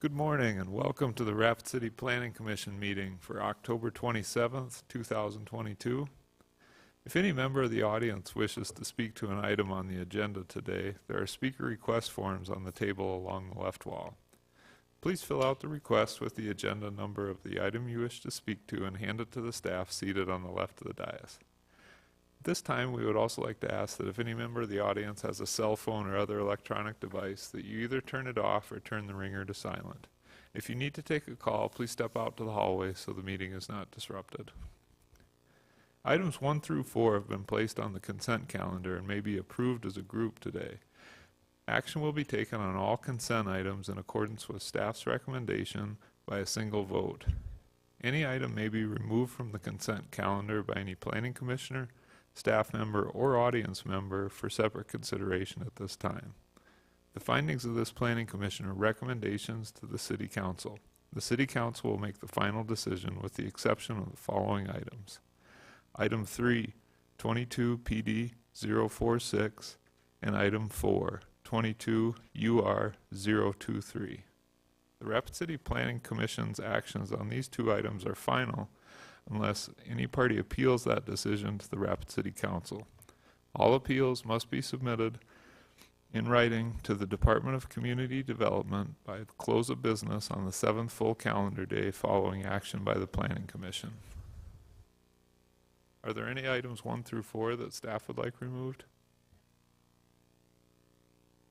Good morning and welcome to the Rapid City Planning Commission meeting for October 27th, 2022. If any member of the audience wishes to speak to an item on the agenda today, there are speaker request forms on the table along the left wall. Please fill out the request with the agenda number of the item you wish to speak to and hand it to the staff seated on the left of the dais. At this time, we would also like to ask that if any member of the audience has a cell phone or other electronic device, that you either turn it off or turn the ringer to silent. If you need to take a call, please step out to the hallway so the meeting is not disrupted. Items 1 through 4 have been placed on the consent calendar and may be approved as a group today. Action will be taken on all consent items in accordance with staff's recommendation by a single vote. Any item may be removed from the consent calendar by any planning commissioner, staff member, or audience member for separate consideration at this time. The findings of this planning commission are recommendations to the City Council. The City Council will make the final decision with the exception of the following items. Item 3, 22 PD 046, and item 4, 22 UR 023. The Rapid City Planning Commission's actions on these two items are final unless any party appeals that decision to the Rapid City Council. All appeals must be submitted in writing to the Department of Community Development by the close of business on the 7th full calendar day following action by the Planning Commission. Are there any items 1 through 4 that staff would like removed?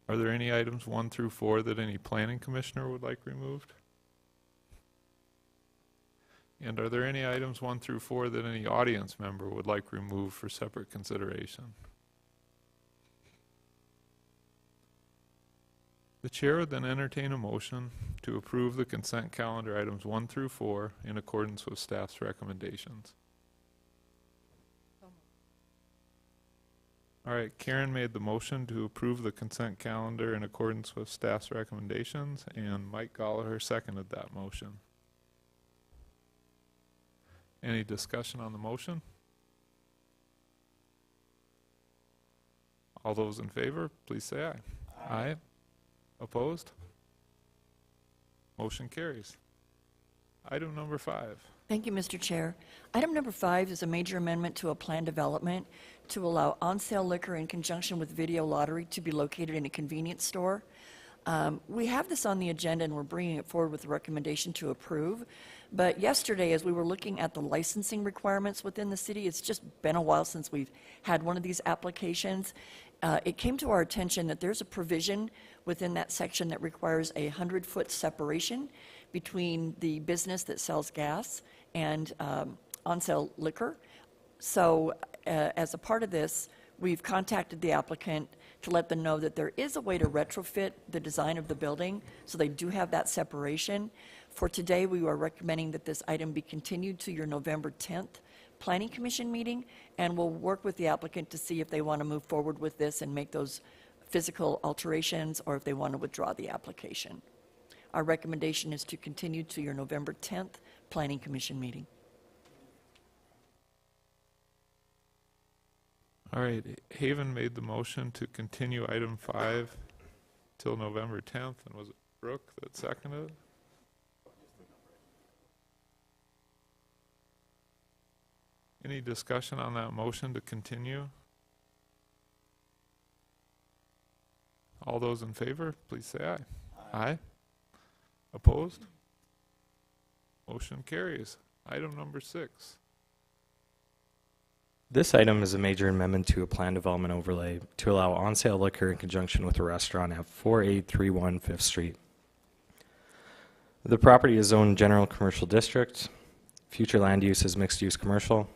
Are there any items 1 through 4 that any planning commissioner would like removed? And are there any items 1 through 4 that any audience member would like removed for separate consideration? The chair would then entertain a motion to approve the consent calendar items 1 through 4 in accordance with staff's recommendations. All right, Karen made the motion to approve the consent calendar in accordance with staff's recommendations, and Mike Gallagher seconded that motion. Any discussion on the motion? All those in favor, please say aye. Aye. Opposed? Motion carries. Item number 5. Thank you, Mr. Chair. Item number 5 is a major amendment to a plan development to allow on-sale liquor in conjunction with video lottery to be located in a convenience store. We have this on the agenda and we're bringing it forward with a recommendation to approve. But yesterday, as we were looking at the licensing requirements within the city, it's just been a while since we've had one of these applications. It came to our attention that there's a provision within that section that requires a 100-foot separation between the business that sells gas and on-sale liquor. So as a part of this, we've contacted the applicant to let them know that there is a way to retrofit the design of the building so they do have that separation. For today, we are recommending that this item be continued to your November 10th Planning Commission meeting, and we'll work with the applicant to see if they want to move forward with this and make those physical alterations or if they want to withdraw the application. Our recommendation is to continue to your November 10th Planning Commission meeting. All right, Haven made the motion to continue item 5 till November 10th, and was it Brooke that seconded? Any discussion on that motion to continue? All those in favor, please say aye. Aye. Opposed? Motion carries. Item number 6. This item is a major amendment to a plan development overlay to allow on-sale liquor in conjunction with a restaurant at 4831 5th Street. The property is zoned general commercial district. Future land use is mixed-use commercial.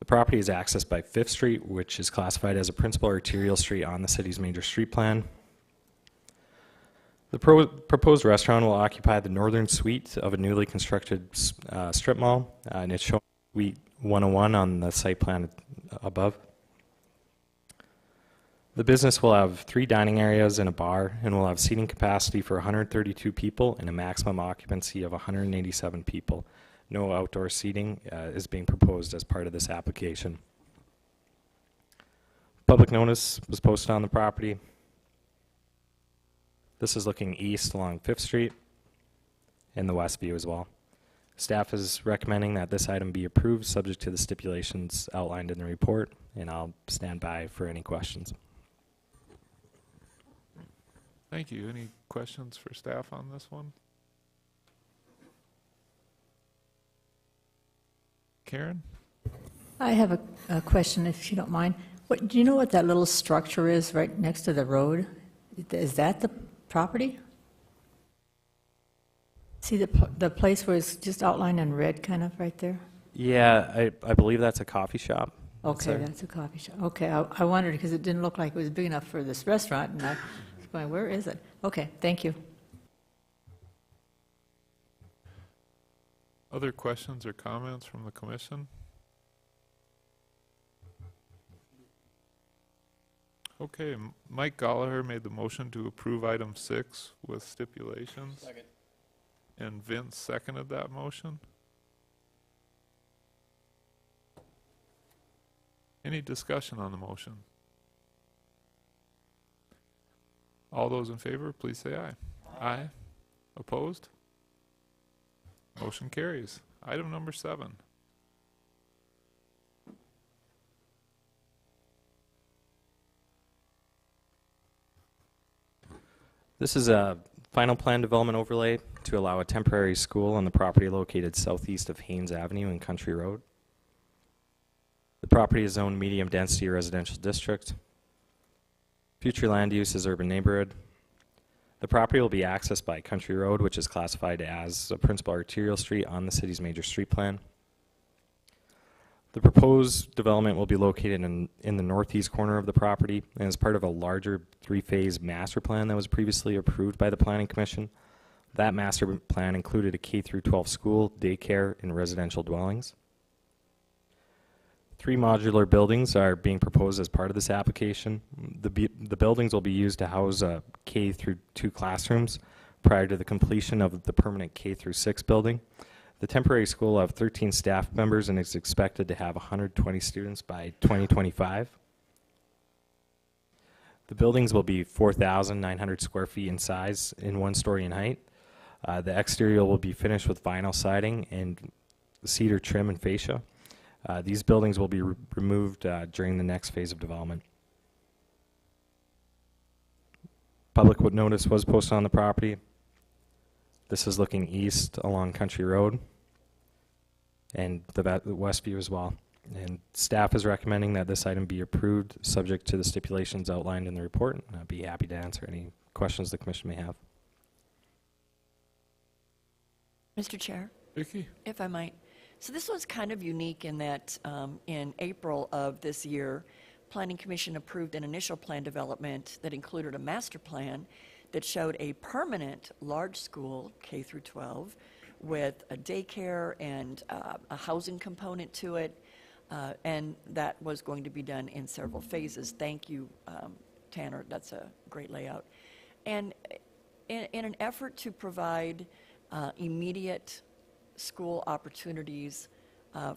The property is accessed by 5th Street, which is classified as a principal arterial street on the city's major street plan. The proposed restaurant will occupy the northern suite of a newly constructed strip mall, and it's shown Suite 101 on the site plan above. The business will have 3 dining areas and a bar, and will have seating capacity for 132 people and a maximum occupancy of 187 people. No outdoor seating is being proposed as part of this application. Public notice was posted on the property. This is looking east along 5th Street. and the west view as well. Staff is recommending that this item be approved, subject to the stipulations outlined in the report, and I'll stand by for any questions. Thank you. Any questions for staff on this one? Karen? I have a question, if you don't mind. Do you know what that little structure is right next to the road? Is that the property? See the place where it's just outlined in red, kind of right there? Yeah, I believe that's a coffee shop. Okay, that's a coffee shop. Okay, I wondered because it didn't look like it was big enough for this restaurant, and I was going, where is it? Okay, thank you. Other questions or comments from the commission? Okay, Mike Gallagher made the motion to approve item 6 with stipulations. Second. And Vince seconded that motion. Any discussion on the motion? All those in favor, please say aye. Aye. Opposed? Motion carries. Item number 7. This is a final plan development overlay to allow a temporary school on the property located southeast of Haynes Avenue and Country Road. The property is zoned medium density residential district. Future land use is urban neighborhood. The property will be accessed by Country Road, which is classified as a principal arterial street on the city's major street plan. The proposed development will be located in the northeast corner of the property and is part of a larger 3-phase master plan that was previously approved by the Planning Commission. That master plan included a K-12 school, daycare, and residential dwellings. 3 modular buildings are being proposed as part of this application. The buildings will be used to house K-2 classrooms prior to the completion of the permanent K-6 building. The temporary school will have 13 staff members and is expected to have 120 students by 2025. The buildings will be 4,900 square feet in size and 1 story in height. The exterior will be finished with vinyl siding and cedar trim and fascia. These buildings will be removed during the next phase of development. Public notice was posted on the property. This is looking east along Country Road and the west view as well. And staff is recommending that this item be approved subject to the stipulations outlined in the report. And I'd be happy to answer any questions the commission may have. Mr. Chair, Vicki? if I might. So this one's kind of unique in that in April of this year, Planning Commission approved an initial plan development that included a master plan that showed a permanent large school, K-12, with a daycare and a housing component to it, and that was going to be done in several phases. Thank you, Tanner. That's a great layout. And in an effort to provide immediate school opportunities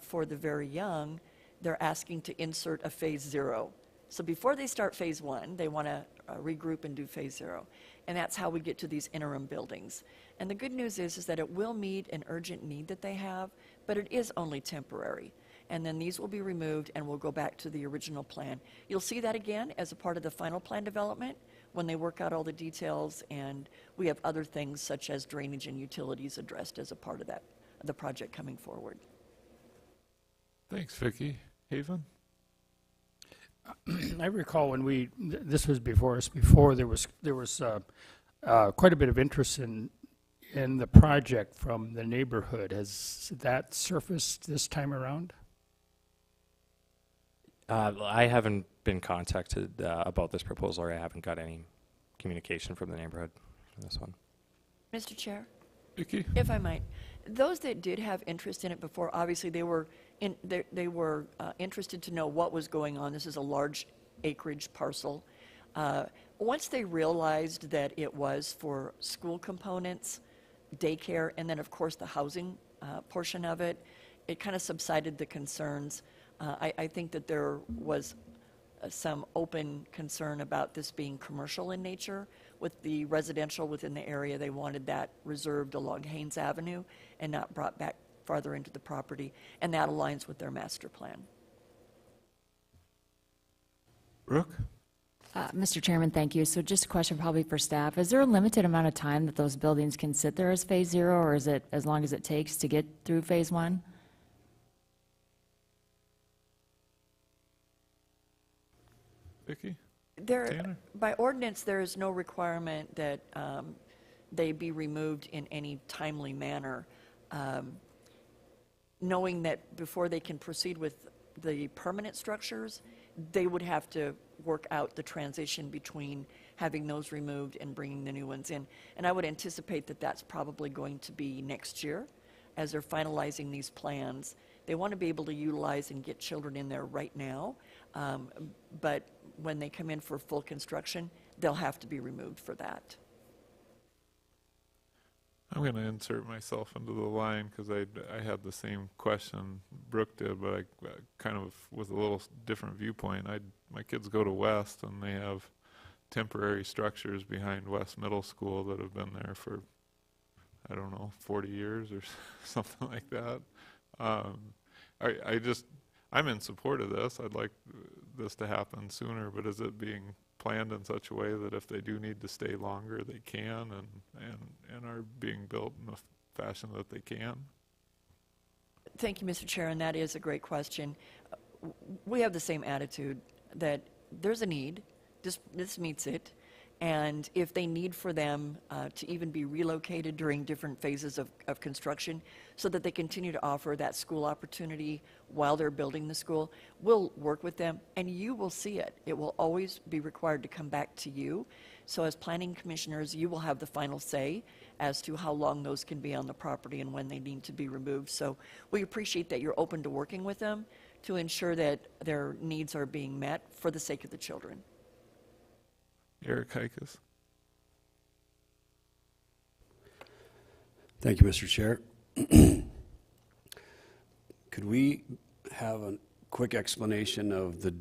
for the very young, they're asking to insert a phase 0. So before they start phase 1, they want to regroup and do phase 0. And that's how we get to these interim buildings. And the good news is that it will meet an urgent need that they have, but it is only temporary. And then these will be removed and we'll go back to the original plan. You'll see that again as a part of the final plan development when they work out all the details, and we have other things such as drainage and utilities addressed as a part of that, the project coming forward. Thanks, Vicki. Haven? I recall when this was before us before, there was quite a bit of interest in the project from the neighborhood. Has that surfaced this time around? I haven't been contacted about this proposal, or I haven't got any communication from the neighborhood on this one. Mr. Chair? Vicki? If I might, those that did have interest in it before, obviously they were interested to know what was going on. This is a large acreage parcel. Once they realized that it was for school components, daycare, and then of course the housing portion of it, it kind of subsided the concerns. I think that there was some open concern about this being commercial in nature. With the residential within the area, they wanted that reserved along Haynes Avenue and not brought back farther into the property, and that aligns with their master plan. Brooke? Mr. Chairman, thank you. So just a question probably for staff. Is there a limited amount of time that those buildings can sit there as Phase 0, or is it as long as it takes to get through Phase 1? Vicki? There, by ordinance, there is no requirement that they be removed in any timely manner. Knowing that before they can proceed with the permanent structures, they would have to work out the transition between having those removed and bringing the new ones in. And I would anticipate that that's probably going to be next year as they're finalizing these plans. They want to be able to utilize and get children in there right now, but when they come in for full construction, they'll have to be removed for that. I'm going to insert myself into the line because I had the same question Brooke did, but I kind of with a little different viewpoint. My kids go to West, and they have temporary structures behind West Middle School that have been there for, I don't know, 40 years or something like that. I'm in support of this. I'd like this to happen sooner, but is it being planned in such a way that if they do need to stay longer, they can and are being built in a fashion that they can? Thank you, Mr. Chair, and that is a great question. We have the same attitude that there's a need, this meets it, and if they need for them to even be relocated during different phases of construction so that they continue to offer that school opportunity while they're building the school, we'll work with them, and you will see it. It will always be required to come back to you. So as planning commissioners, you will have the final say as to how long those can be on the property and when they need to be removed. So we appreciate that you're open to working with them to ensure that their needs are being met for the sake of the children. Eric Hikas. Thank you, Mr. Chair. Could we have a quick explanation of the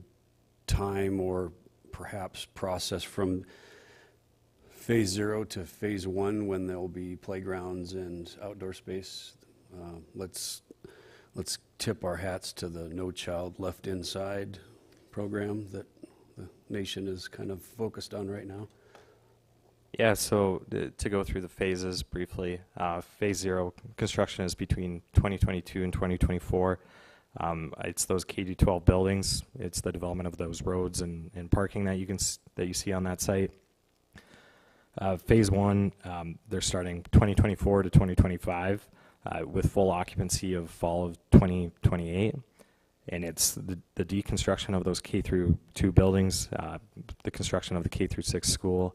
time or perhaps process from Phase 0 to Phase 1 when there will be playgrounds and outdoor space? Let's tip our hats to the No Child Left Inside program that the nation is kind of focused on right now. Yeah, so to go through the phases briefly, Phase 0 construction is between 2022 and 2024. It's those K-12 buildings. It's the development of those roads and parking that you see on that site. Phase 1, they're starting 2024 to 2025 with full occupancy of fall of 2028. And it's the deconstruction of those K-2 buildings, the construction of the K-6 school,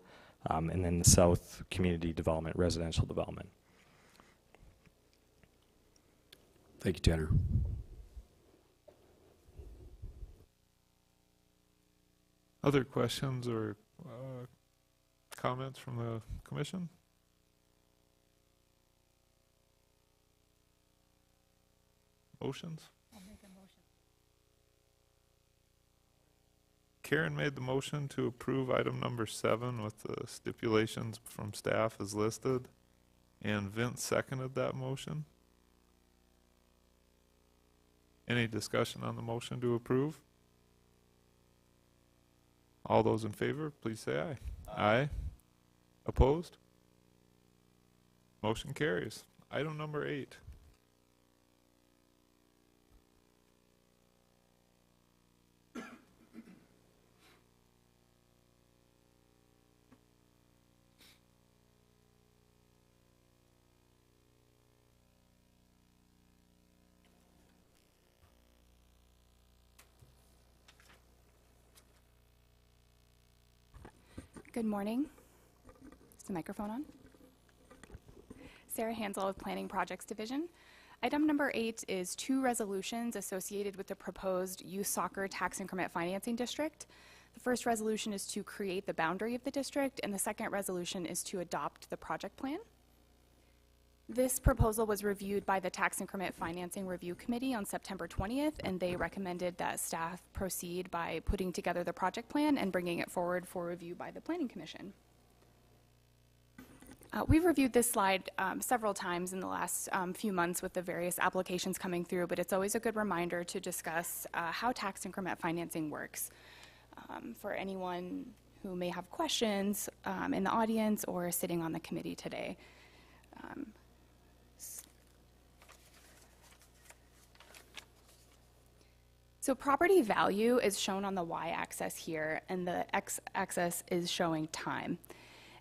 and then the South Community Development, residential development. Thank you, Tanner. Other questions or comments from the commission? Motions? I'll make a motion. Karen made the motion to approve item number 7 with the stipulations from staff as listed, and Vince seconded that motion. Any discussion on the motion to approve? All those in favor, please say aye. Aye. Opposed? Motion carries. Item number 8. Good morning. Is the microphone on? Sarah Hansel with Planning Projects Division. Item number 8 is 2 resolutions associated with the proposed youth soccer tax increment financing district. The first resolution is to create the boundary of the district, and the second resolution is to adopt the project plan. This proposal was reviewed by the Tax Increment Financing Review Committee on September 20th, and they recommended that staff proceed by putting together the project plan and bringing it forward for review by the Planning Commission. We've reviewed this slide several times in the last few months with the various applications coming through, but it's always a good reminder to discuss how tax increment financing works. For anyone who may have questions in the audience or sitting on the committee today. So property value is shown on the y-axis here, and the x-axis is showing time.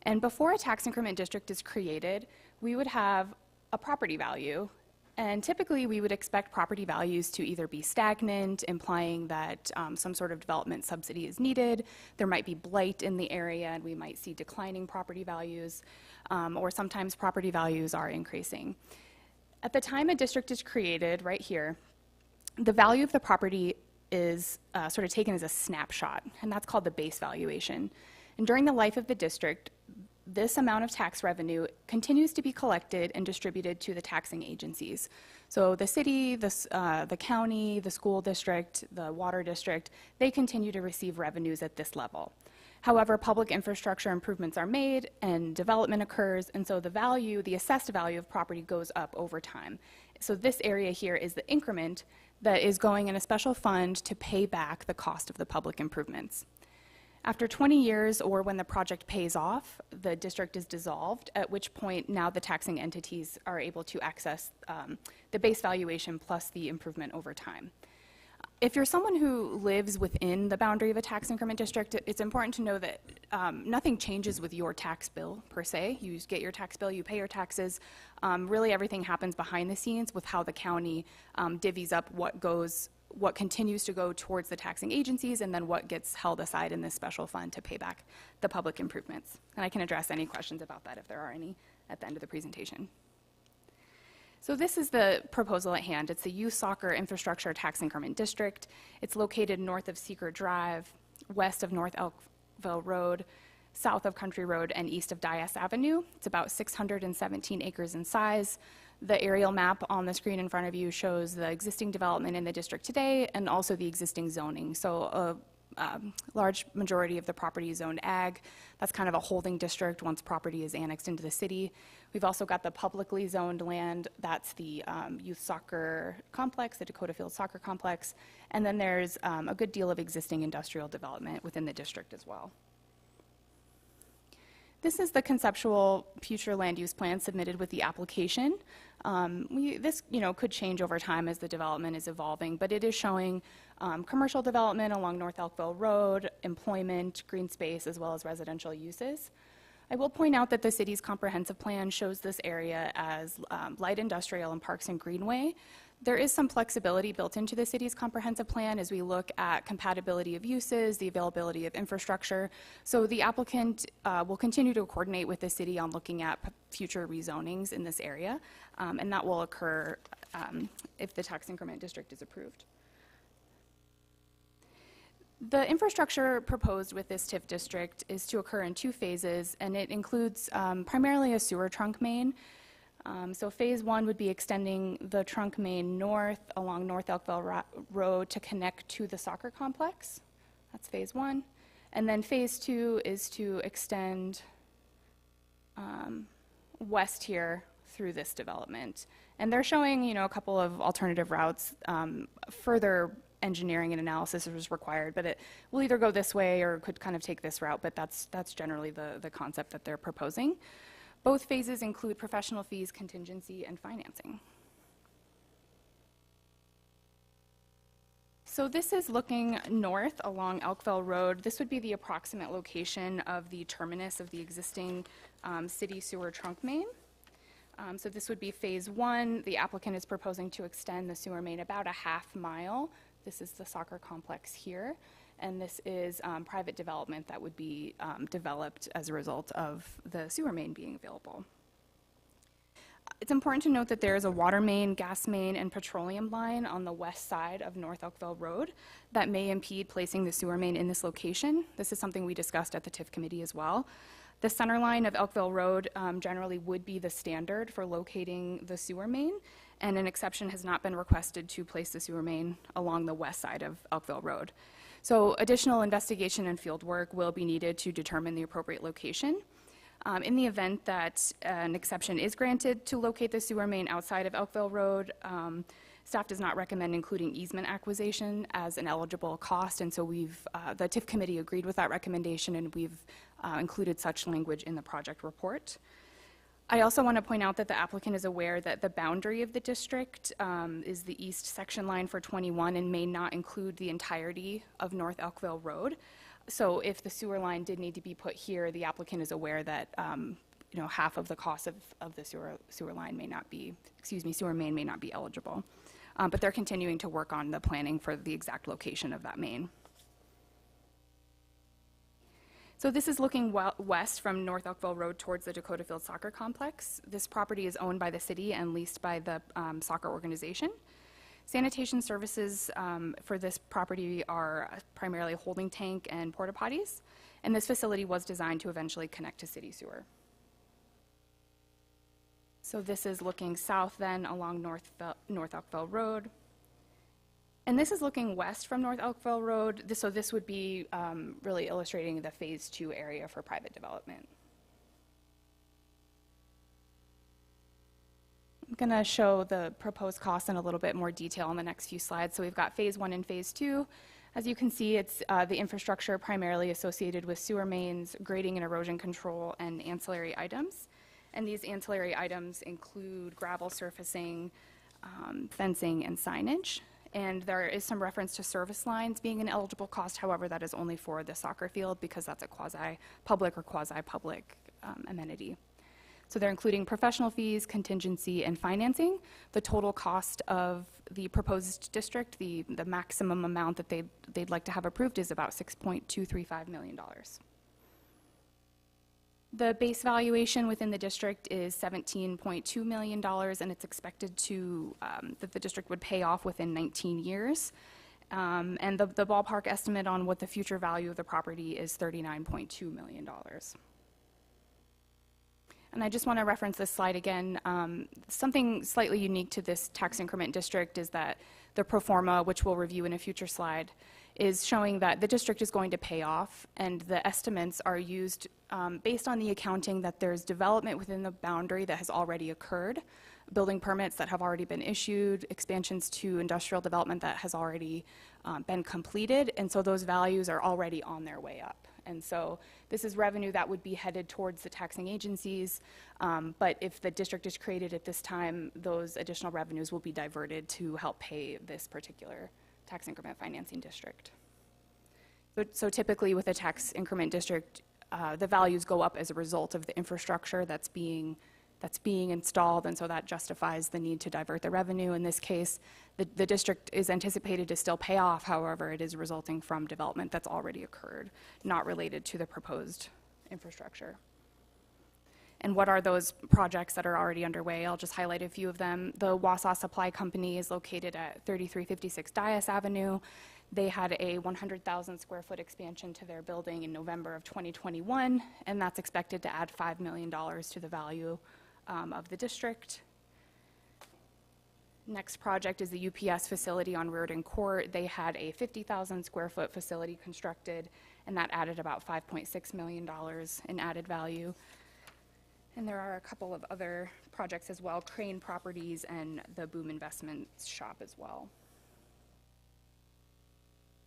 And before a tax increment district is created, we would have a property value, and typically we would expect property values to either be stagnant, implying that some sort of development subsidy is needed. There might be blight in the area, and we might see declining property values, or sometimes property values are increasing. At the time a district is created, right here, the value of the property is sort of taken as a snapshot, and that's called the base valuation. And during the life of the district, this amount of tax revenue continues to be collected and distributed to the taxing agencies. So the city, the county, the school district, the water district, they continue to receive revenues at this level. However, public infrastructure improvements are made and development occurs, and so the value, the assessed value of property goes up over time. So this area here is the increment that is going in a special fund to pay back the cost of the public improvements. After 20 years, or when the project pays off, the district is dissolved, at which point now the taxing entities are able to access the base valuation plus the improvement over time. If you're someone who lives within the boundary of a tax increment district, it's important to know that nothing changes with your tax bill per se. You get your tax bill, you pay your taxes. Really everything happens behind the scenes with how the county divvies up what continues to go towards the taxing agencies, and then what gets held aside in this special fund to pay back the public improvements. And I can address any questions about that if there are any at the end of the presentation. So this is the proposal at hand. It's the Youth Soccer Infrastructure Tax Increment District. It's located north of Seeker Drive, west of North Elkville Road, south of Country Road, and east of Dias Avenue. It's about 617 acres in size. The aerial map on the screen in front of you shows the existing development in the district today and also the existing zoning. So a large majority of the property is zoned ag. That's kind of a holding district once property is annexed into the city. We've also got the publicly zoned land. That's the youth soccer complex, the Dakota Field Soccer Complex. And then there's a good deal of existing industrial development within the district as well. This is the conceptual future land use plan submitted with the application. This could change over time as the development is evolving, but it is showing commercial development along North Elkville Road, employment, green space, as well as residential uses. I will point out that the city's comprehensive plan shows this area as light industrial and parks and greenway. There is some flexibility built into the city's comprehensive plan as we look at compatibility of uses, the availability of infrastructure. So the applicant will continue to coordinate with the city on looking at future rezonings in this area, and that will occur if the tax increment district is approved. The infrastructure proposed with this TIF district is to occur in 2 phases, and it includes primarily a sewer trunk main. So phase 1 would be extending the trunk main north along North Elkville Road to connect to the soccer complex. That's phase 1. And then phase 2 is to extend west here through this development. And they're showing, a couple of alternative routes. Further engineering and analysis is required, but it will either go this way or could kind of take this route, but that's generally the concept that they're proposing. Both phases include professional fees, contingency, and financing. So this is looking north along Elkville Road. This would be the approximate location of the terminus of the existing city sewer trunk main. So this would be phase 1. The applicant is proposing to extend the sewer main about a half mile. This is the soccer complex here. And this is private development that would be developed as a result of the sewer main being available. It's important to note that there is a water main, gas main, and petroleum line on the west side of North Elkville Road that may impede placing the sewer main in this location. This is something we discussed at the TIF committee as well. The center line of Elkville Road generally would be the standard for locating the sewer main, and an exception has not been requested to place the sewer main along the west side of Elkville Road. So additional investigation and field work will be needed to determine the appropriate location. In the event that an exception is granted to locate the sewer main outside of Elkville Road, staff does not recommend including easement acquisition as an eligible cost, and so the TIF committee agreed with that recommendation, and we've included such language in the project report. I also want to point out that the applicant is aware that the boundary of the district is the east section line for 21 and may not include the entirety of North Elkville Road. So if the sewer line did need to be put here, the applicant is aware that half of the cost of the sewer line may not be, sewer main may not be eligible. But they're continuing to work on the planning for the exact location of that main. So this is looking west from North Elkville Road towards the Dakota Field Soccer Complex. This property is owned by the city and leased by the soccer organization. Sanitation services for this property are primarily holding tank and porta potties, and this facility was designed to eventually connect to city sewer. So this is looking south then along North Elkville Road. And this is looking west from North Elkville Road. So this would be really illustrating the phase 2 area for private development. I'm going to show the proposed costs in a little bit more detail in the next few slides. So we've got phase 1 and phase 2. As you can see, it's the infrastructure primarily associated with sewer mains, grading and erosion control, and ancillary items. And these ancillary items include gravel surfacing, fencing, and signage. And there is some reference to service lines being an eligible cost. However, that is only for the soccer field because that's a quasi-public or quasi-public amenity. So they're including professional fees, contingency, and financing. The total cost of the proposed district, the maximum amount that they'd like to have approved, is about $6.235 million. The base valuation within the district is $17.2 million, and it's expected that the district would pay off within 19 years. And the ballpark estimate on what the future value of the property is $39.2 million. And I just want to reference this slide again. Something slightly unique to this tax increment district is that the pro forma, which we'll review in a future slide, is showing that the district is going to pay off, and the estimates are used based on the accounting that there's development within the boundary that has already occurred, building permits that have already been issued, expansions to industrial development that has already been completed, and so those values are already on their way up. And so this is revenue that would be headed towards the taxing agencies, but if the district is created at this time, those additional revenues will be diverted to help pay this particular tax increment financing district. So typically with a tax increment district, the values go up as a result of the infrastructure that's being installed, and so that justifies the need to divert the revenue. In this case, the district is anticipated to still pay off, however, it is resulting from development that's already occurred, not related to the proposed infrastructure. And what are those projects that are already underway? I'll just highlight a few of them. The Wausau Supply Company is located at 3356 Dias Avenue. They had a 100,000 square foot expansion to their building in November of 2021, and that's expected to add $5 million to the value of the district. Next project is the UPS facility on Reardon Court. They had a 50,000 square foot facility constructed, and that added about $5.6 million in added value. And there are a couple of other projects as well, Crane Properties and the Boom Investments shop as well.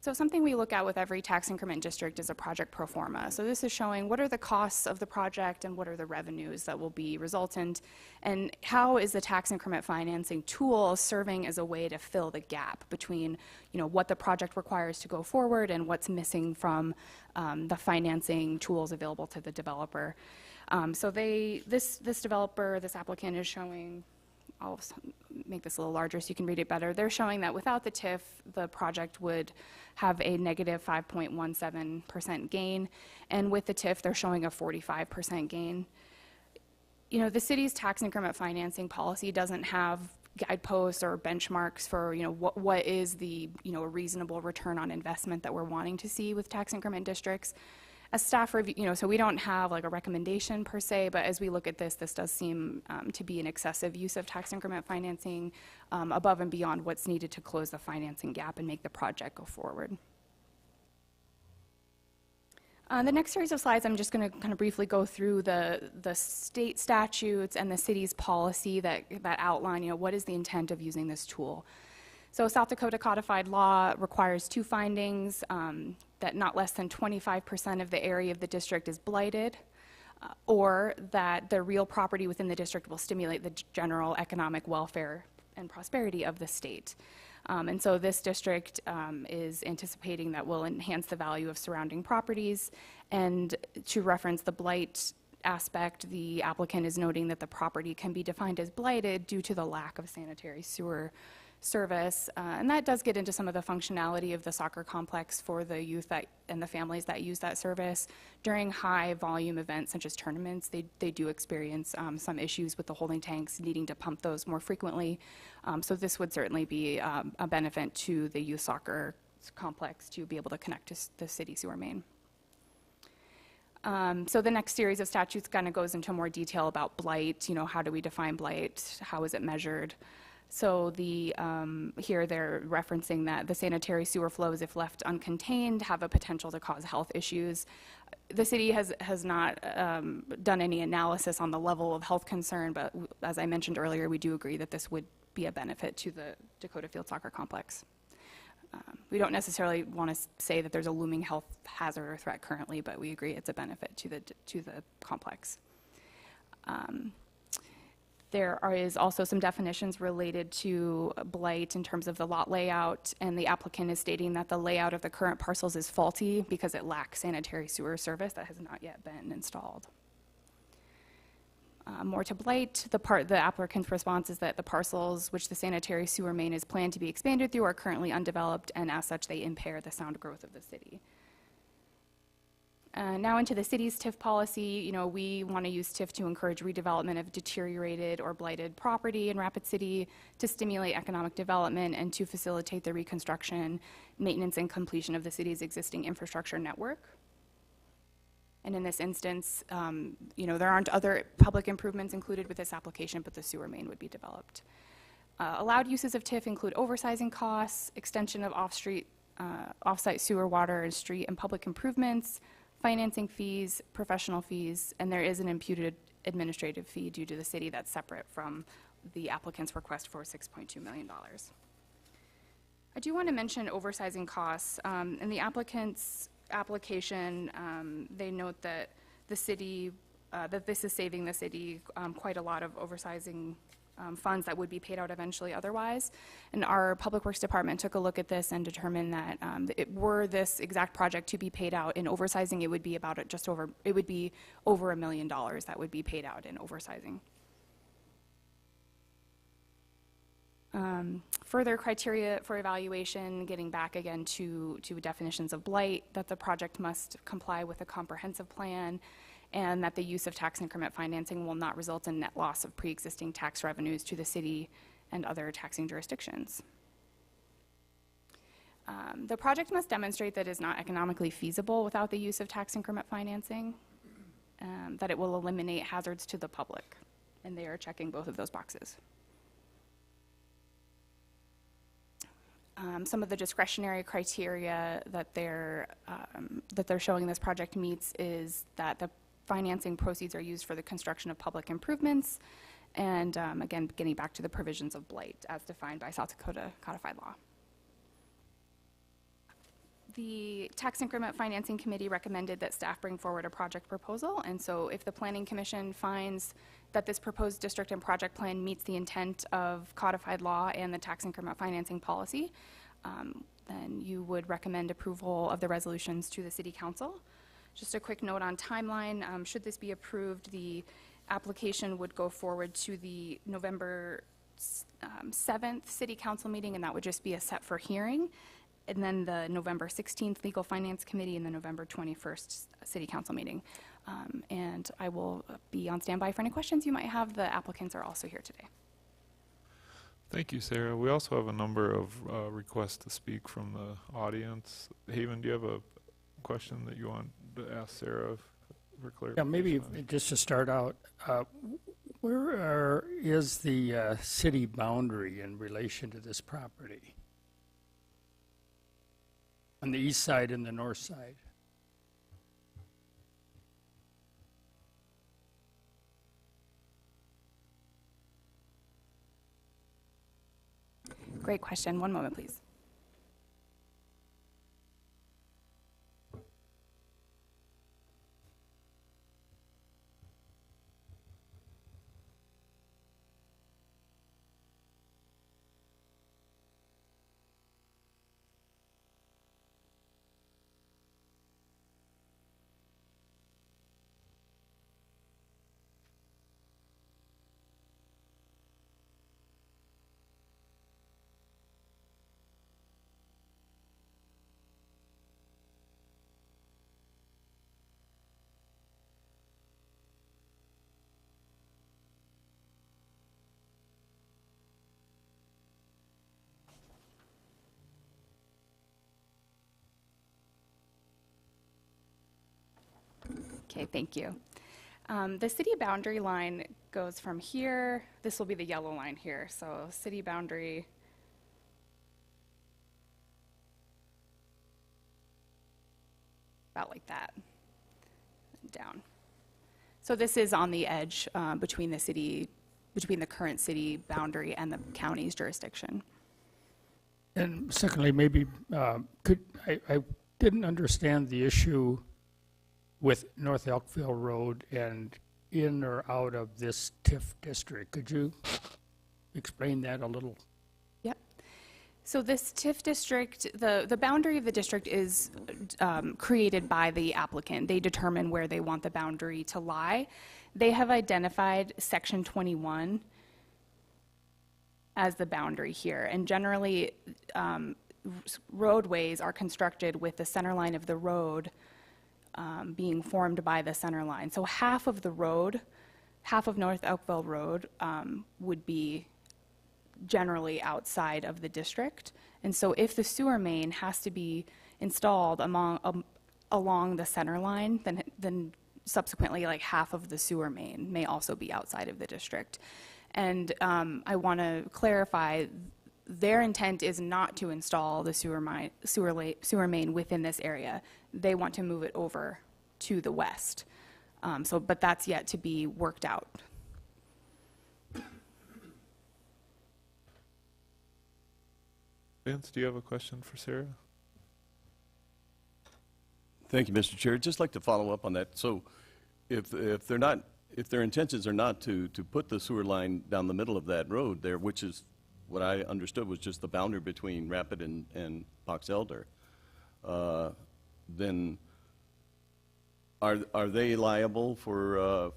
So something we look at with every tax increment district is a project pro forma. So this is showing what are the costs of the project and what are the revenues that will be resultant, and how is the tax increment financing tool serving as a way to fill the gap between what the project requires to go forward and what's missing from the financing tools available to the developer. So this developer, this applicant is showing, I'll make this a little larger so you can read it better. They're showing that without the TIF, the project would have a negative 5.17% gain, and with the TIF, they're showing a 45% gain. The city's tax increment financing policy doesn't have guideposts or benchmarks for what is the a reasonable return on investment that we're wanting to see with tax increment districts. As staff review, so we don't have like a recommendation per se, but as we look at this does seem to be an excessive use of tax increment financing above and beyond what's needed to close the financing gap and make the project go forward. The next series of slides, I'm just going to kind of briefly go through the state statutes and the city's policy that outline, what is the intent of using this tool. So South Dakota codified law requires two findings, that not less than 25% of the area of the district is blighted, or that the real property within the district will stimulate the general economic welfare and prosperity of the state. And so this district is anticipating that will enhance the value of surrounding properties. And to reference the blight aspect, the applicant is noting that the property can be defined as blighted due to the lack of sanitary sewer service. And that does get into some of the functionality of the soccer complex for the youth and the families that use that service. During high volume events such as tournaments, they do experience some issues with the holding tanks, needing to pump those more frequently. So this would certainly be a benefit to the youth soccer complex to be able to connect to the city sewer main. So the next series of statutes kind of goes into more detail about blight. How do we define blight? How is it measured? So here they're referencing that the sanitary sewer flows, if left uncontained, have a potential to cause health issues. The city has not done any analysis on the level of health concern, but as I mentioned earlier, we do agree that this would be a benefit to the Dakota Field Soccer Complex. We don't necessarily want to say that there's a looming health hazard or threat currently, but we agree it's a benefit to the complex. There is also some definitions related to blight in terms of the lot layout, and the applicant is stating that the layout of the current parcels is faulty because it lacks sanitary sewer service that has not yet been installed. More to blight, the applicant's response is that the parcels which the sanitary sewer main is planned to be expanded through are currently undeveloped, and as such they impair the sound growth of the city. Now into the city's TIF policy, we want to use TIF to encourage redevelopment of deteriorated or blighted property in Rapid City to stimulate economic development and to facilitate the reconstruction, maintenance, and completion of the city's existing infrastructure network. And in this instance, there aren't other public improvements included with this application, but the sewer main would be developed. Allowed uses of TIF include oversizing costs, extension of off-site sewer, water, and street and public improvements, financing fees, professional fees, and there is an imputed administrative fee due to the city that's separate from the applicant's request for $6.2 million. I do want to mention oversizing costs. In the applicant's application, they note that the city, that this is saving the city quite a lot of oversizing funds that would be paid out eventually otherwise. And our Public Works Department took a look at this and determined that were this exact project to be paid out in oversizing, it would be about it would be over $1 million that would be paid out in oversizing. Further criteria for evaluation, getting back again to definitions of blight, that the project must comply with a comprehensive plan, and that the use of tax increment financing will not result in net loss of pre-existing tax revenues to the city and other taxing jurisdictions. The project must demonstrate that it is not economically feasible without the use of tax increment financing, that it will eliminate hazards to the public, and they are checking both of those boxes. Some of the discretionary criteria that they're showing this project meets is that the financing proceeds are used for the construction of public improvements, and again, getting back to the provisions of blight as defined by South Dakota codified law. The Tax Increment Financing Committee recommended that staff bring forward a project proposal, and so if the Planning Commission finds that this proposed district and project plan meets the intent of codified law and the tax increment financing policy, then you would recommend approval of the resolutions to the City Council. Just a quick note on timeline, should this be approved, the application would go forward to the November 7th City Council meeting, and that would just be a set for hearing, and then the November 16th Legal Finance Committee and the November 21st City Council meeting. And I will be on standby for any questions you might have. The applicants are also here today. Thank you, Sarah. We also have a number of requests to speak from the audience. Haven, do you have a question that you want to ask Sarah for Yeah, clarification. maybe on it. just to start out, is the city boundary in relation to this property? On the east side and the north side? Great question. One moment, please. Okay, thank you. The city boundary line goes from here. This will be the yellow line here. So city boundary. About like that. Down. So this is on the edge between the current city boundary and the county's jurisdiction. And secondly, maybe, I didn't understand the issue with North Elkville Road and in or out of this TIF district. Could you explain that a little? Yep. So this TIF district, the boundary of the district is created by the applicant. They determine where they want the boundary to lie. They have identified Section 21 as the boundary here. And generally, roadways are constructed with the center line of the road being formed by the center line. So half of the road, half of North Elkville Road would be generally outside of the district. And so if the sewer main has to be installed along the center line, then subsequently like half of the sewer main may also be outside of the district. And I want to clarify, their intent is not to install the sewer main within this area. They want to move it over to the west. But that's yet to be worked out. Vince, do you have a question for Sarah? Thank you, Mr. Chair. Just like to follow up on that. So if their intentions are not to put the sewer line down the middle of that road there, which is what I understood was just the boundary between Rapid and Box Elder, then are they liable or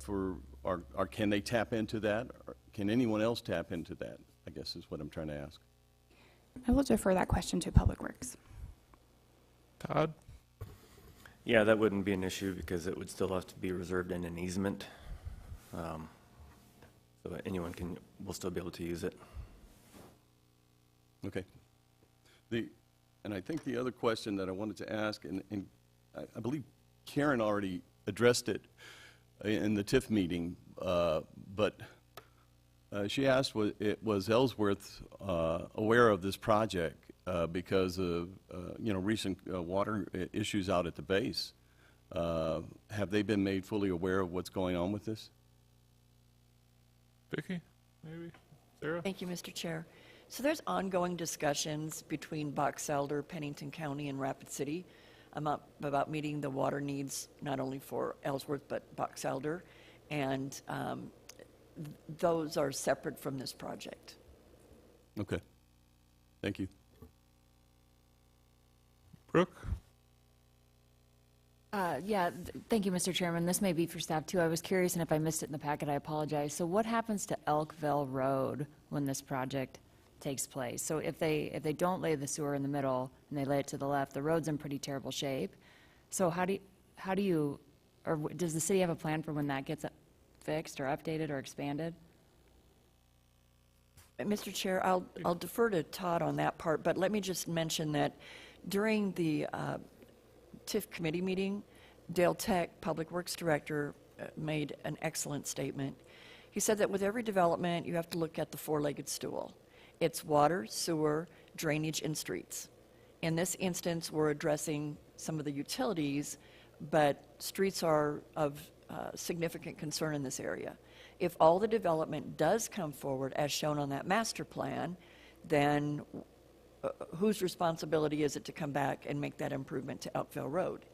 can they tap into that? Or can anyone else tap into that, I guess is what I'm trying to ask. I will defer that question to Public Works. Todd? Yeah, that wouldn't be an issue because it would still have to be reserved in an easement. So that anyone will still be able to use it. Okay. And I think the other question that I wanted to ask, and I believe Karen already addressed it in the TIF meeting, but she asked, was Ellsworth aware of this project because of recent water issues out at the base? Have they been made fully aware of what's going on with this? Vicki, maybe? Sarah? Thank you, Mr. Chair. So there's ongoing discussions between Box Elder, Pennington County, and Rapid City about meeting the water needs not only for Ellsworth but Box Elder, and those are separate from this project. Okay. Thank you. Brooke? Thank you, Mr. Chairman. This may be for staff too. I was curious, and if I missed it in the packet, I apologize. So what happens to Elkville Road when this project takes place? So if they don't lay the sewer in the middle and they lay it to the left, the road's in pretty terrible shape. So how do you, or does the city have a plan for when that gets fixed or updated or expanded? Mr. Chair, I'll defer to Todd on that part, but let me just mention that during the TIF committee meeting, Dale Tech, Public Works Director, made an excellent statement. He said that with every development, you have to look at the four-legged stool. It's water, sewer, drainage, and streets. In this instance, we're addressing some of the utilities, but streets are of significant concern in this area. If all the development does come forward as shown on that master plan, then whose responsibility is it to come back and make that improvement to Elkville Road?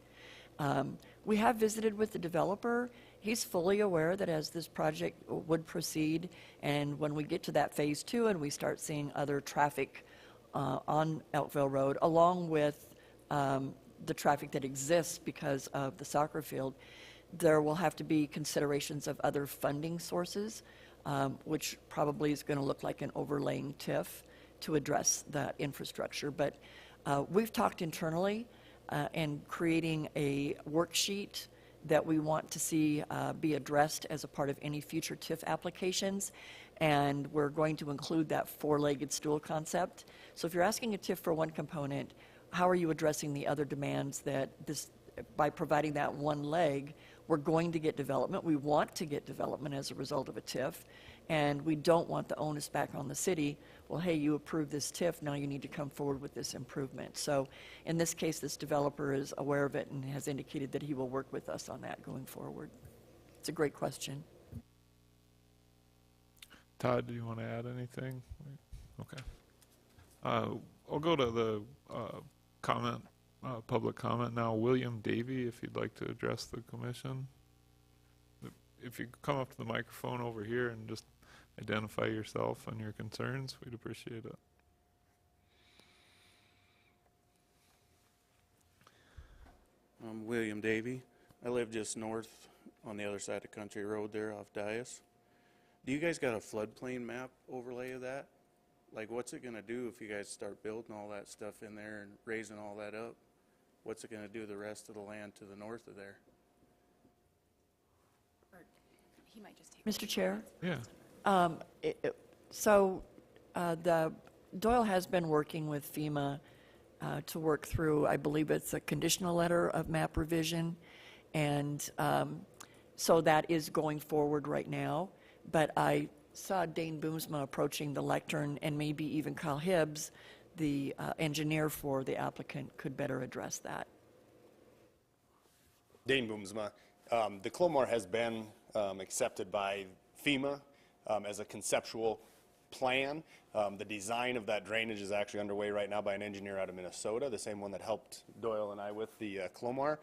We have visited with the developer. He's fully aware that as this project would proceed, and when we get to that phase 2 and we start seeing other traffic on Elkville Road, along with the traffic that exists because of the soccer field, there will have to be considerations of other funding sources, which probably is going to look like an overlaying TIF to address that infrastructure. But we've talked internally and creating a worksheet that we want to see be addressed as a part of any future TIF applications, and we're going to include that four-legged stool concept. So if you're asking a TIF for one component, how are you addressing the other demands that this, by providing that one leg, we're going to get development. We want to get development as a result of a TIF, and we don't want the onus back on the city. Well, hey, you approved this TIF, now you need to come forward with this improvement. So in this case, this developer is aware of it and has indicated that he will work with us on that going forward. It's a great question. Todd, do you want to add anything? Okay. I'll go to the public comment now. William Davey, if you'd like to address the commission. If you come up to the microphone over here and just identify yourself and your concerns, we'd appreciate it. I'm William Davey. I live just north on the other side of Country Road there off Dias. Do you guys got a floodplain map overlay of that? Like, what's it going to do if you guys start building all that stuff in there and raising all that up? What's it going to do to the rest of the land to the north of there? He might just take Mr. Chair? Yeah. The Doyle has been working with FEMA to work through, I believe it's a conditional letter of map revision, and so that is going forward right now. But I saw Dane Boomsma approaching the lectern, and maybe even Kyle Hibbs, the engineer for the applicant, could better address that. Dane Boomsma. The Clomar has been accepted by FEMA as a conceptual plan. The design of that drainage is actually underway right now by an engineer out of Minnesota, the same one that helped Doyle and I with the Clomar.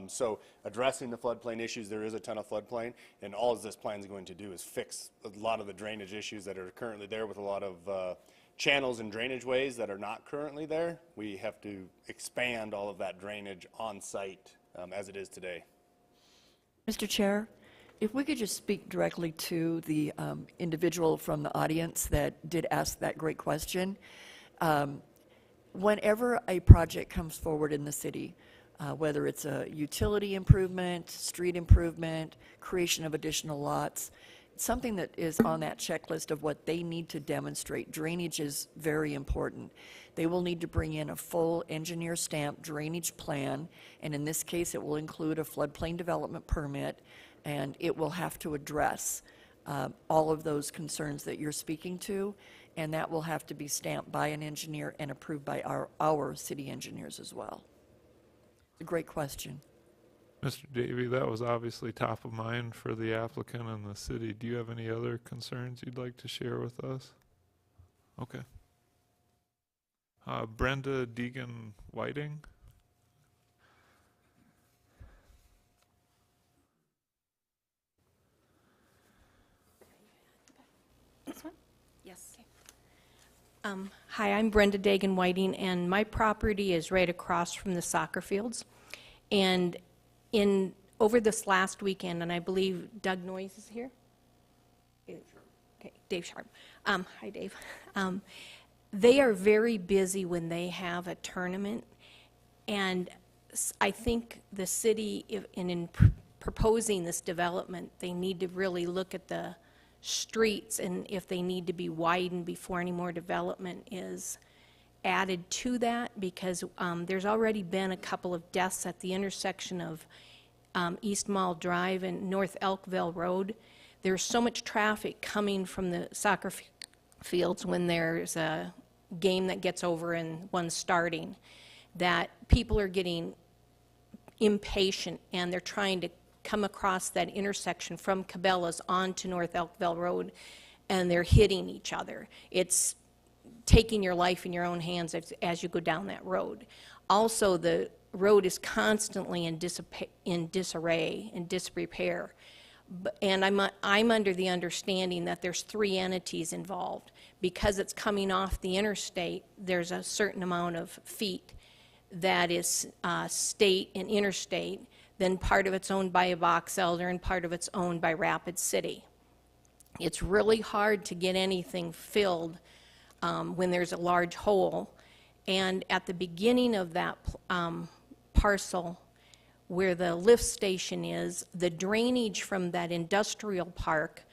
So addressing the floodplain issues, there is a ton of floodplain, and all this plan is going to do is fix a lot of the drainage issues that are currently there with a lot of channels and drainage ways that are not currently there. We have to expand all of that drainage on site as it is today. Mr. Chair, if we could just speak directly to the individual from the audience that did ask that great question. Whenever a project comes forward in the city, whether it's a utility improvement, street improvement, creation of additional lots, something that is on that checklist of what they need to demonstrate. Drainage is very important. They will need to bring in a full engineer stamp drainage plan, and in this case it will include a floodplain development permit, and it will have to address all of those concerns that you're speaking to, and that will have to be stamped by an engineer and approved by our city engineers as well. It's a great question. Mr. Davey, that was obviously top of mind for the applicant and the city. Do you have any other concerns you'd like to share with us? Okay. Brenda Deegan Whiting. This one? Yes. Hi, I'm Brenda Dagan Whiting, and my property is right across from the soccer fields. And over this last weekend, and I believe Doug Noyes is here? Okay, Dave Sharp. Hi, Dave. They are very busy when they have a tournament, and I think the city, in proposing this development, they need to really look at the streets and if they need to be widened before any more development is added to that, because there's already been a couple of deaths at the intersection of East Mall Drive and North Elkville Road, there's so much traffic coming from the soccer fields when there's a game that gets over and one's starting, that people are getting impatient and they're trying to come across that intersection from Cabela's onto North Elkville Road, and they're hitting each other. It's taking your life in your own hands as you go down that road. Also, the road is constantly in disarray and disrepair. And I'm under the understanding that there's 3 entities involved. Because it's coming off the interstate, there's a certain amount of feet that is state and interstate, then part of it's owned by a Box Elder and part of it's owned by Rapid City. It's really hard to get anything filled when there's a large hole. And at the beginning of that parcel where the lift station is, the drainage from that industrial park,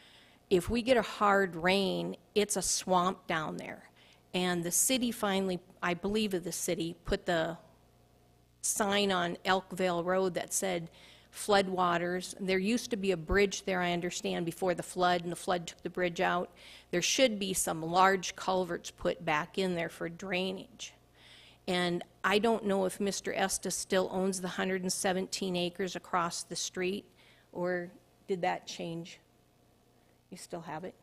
if we get a hard rain, it's a swamp down there. And the city finally, I believe the city, put the sign on Elkville Road that said floodwaters. There used to be a bridge there, I understand, before the flood, and the flood took the bridge out. There should be some large culverts put back in there for drainage. And I don't know if Mr. Estes still owns the 117 acres across the street, or did that change? You still have it?